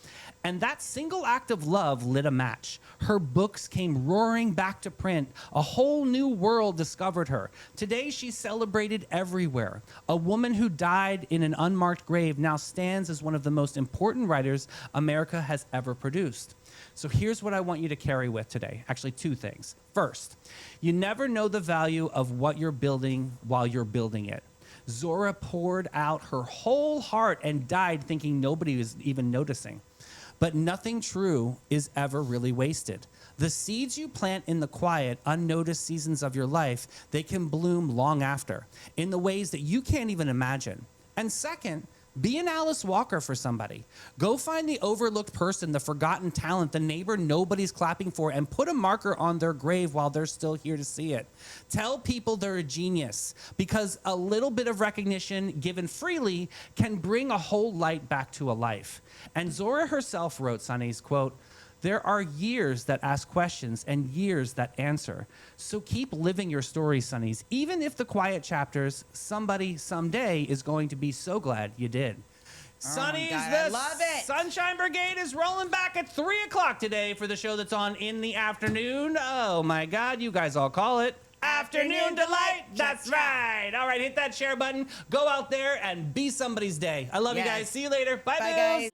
Speaker 1: And that single act of love lit a match. Her books came roaring back to print. A whole new world discovered her. Today, she's celebrated everywhere. A woman who died in an unmarked grave now stands as one of the most important writers America has ever produced. So here's what I want you to carry with today. Actually, two things. First, you never know the value of what you're building while you're building it. Zora poured out her whole heart and died thinking nobody was even noticing. But nothing true is ever really wasted. The seeds you plant in the quiet, unnoticed seasons of your life, they can bloom long after in the ways that you can't even imagine. And second, be an Alice Walker for somebody. Go find the overlooked person, the forgotten talent, the neighbor nobody's clapping for, and put a marker on their grave while they're still here to see it. Tell people they're a genius, because a little bit of recognition given freely can bring a whole light back to a life. And Zora herself wrote, Sonnies, quote, there are years that ask questions and years that answer. So keep living your story, Sonnies, even if the quiet chapters, somebody someday is going to be so glad you did. Sonnies,
Speaker 2: I
Speaker 1: the
Speaker 2: love it.
Speaker 1: Sunshine Brigade is rolling back at 3 o'clock today for the show that's on in the afternoon. Oh my God, you guys all call it Afternoon Delight. That's right. All right, hit that share button. Go out there and be somebody's day. I love you guys. See you later. Bye,
Speaker 2: Bye,
Speaker 1: Bills.
Speaker 2: guys.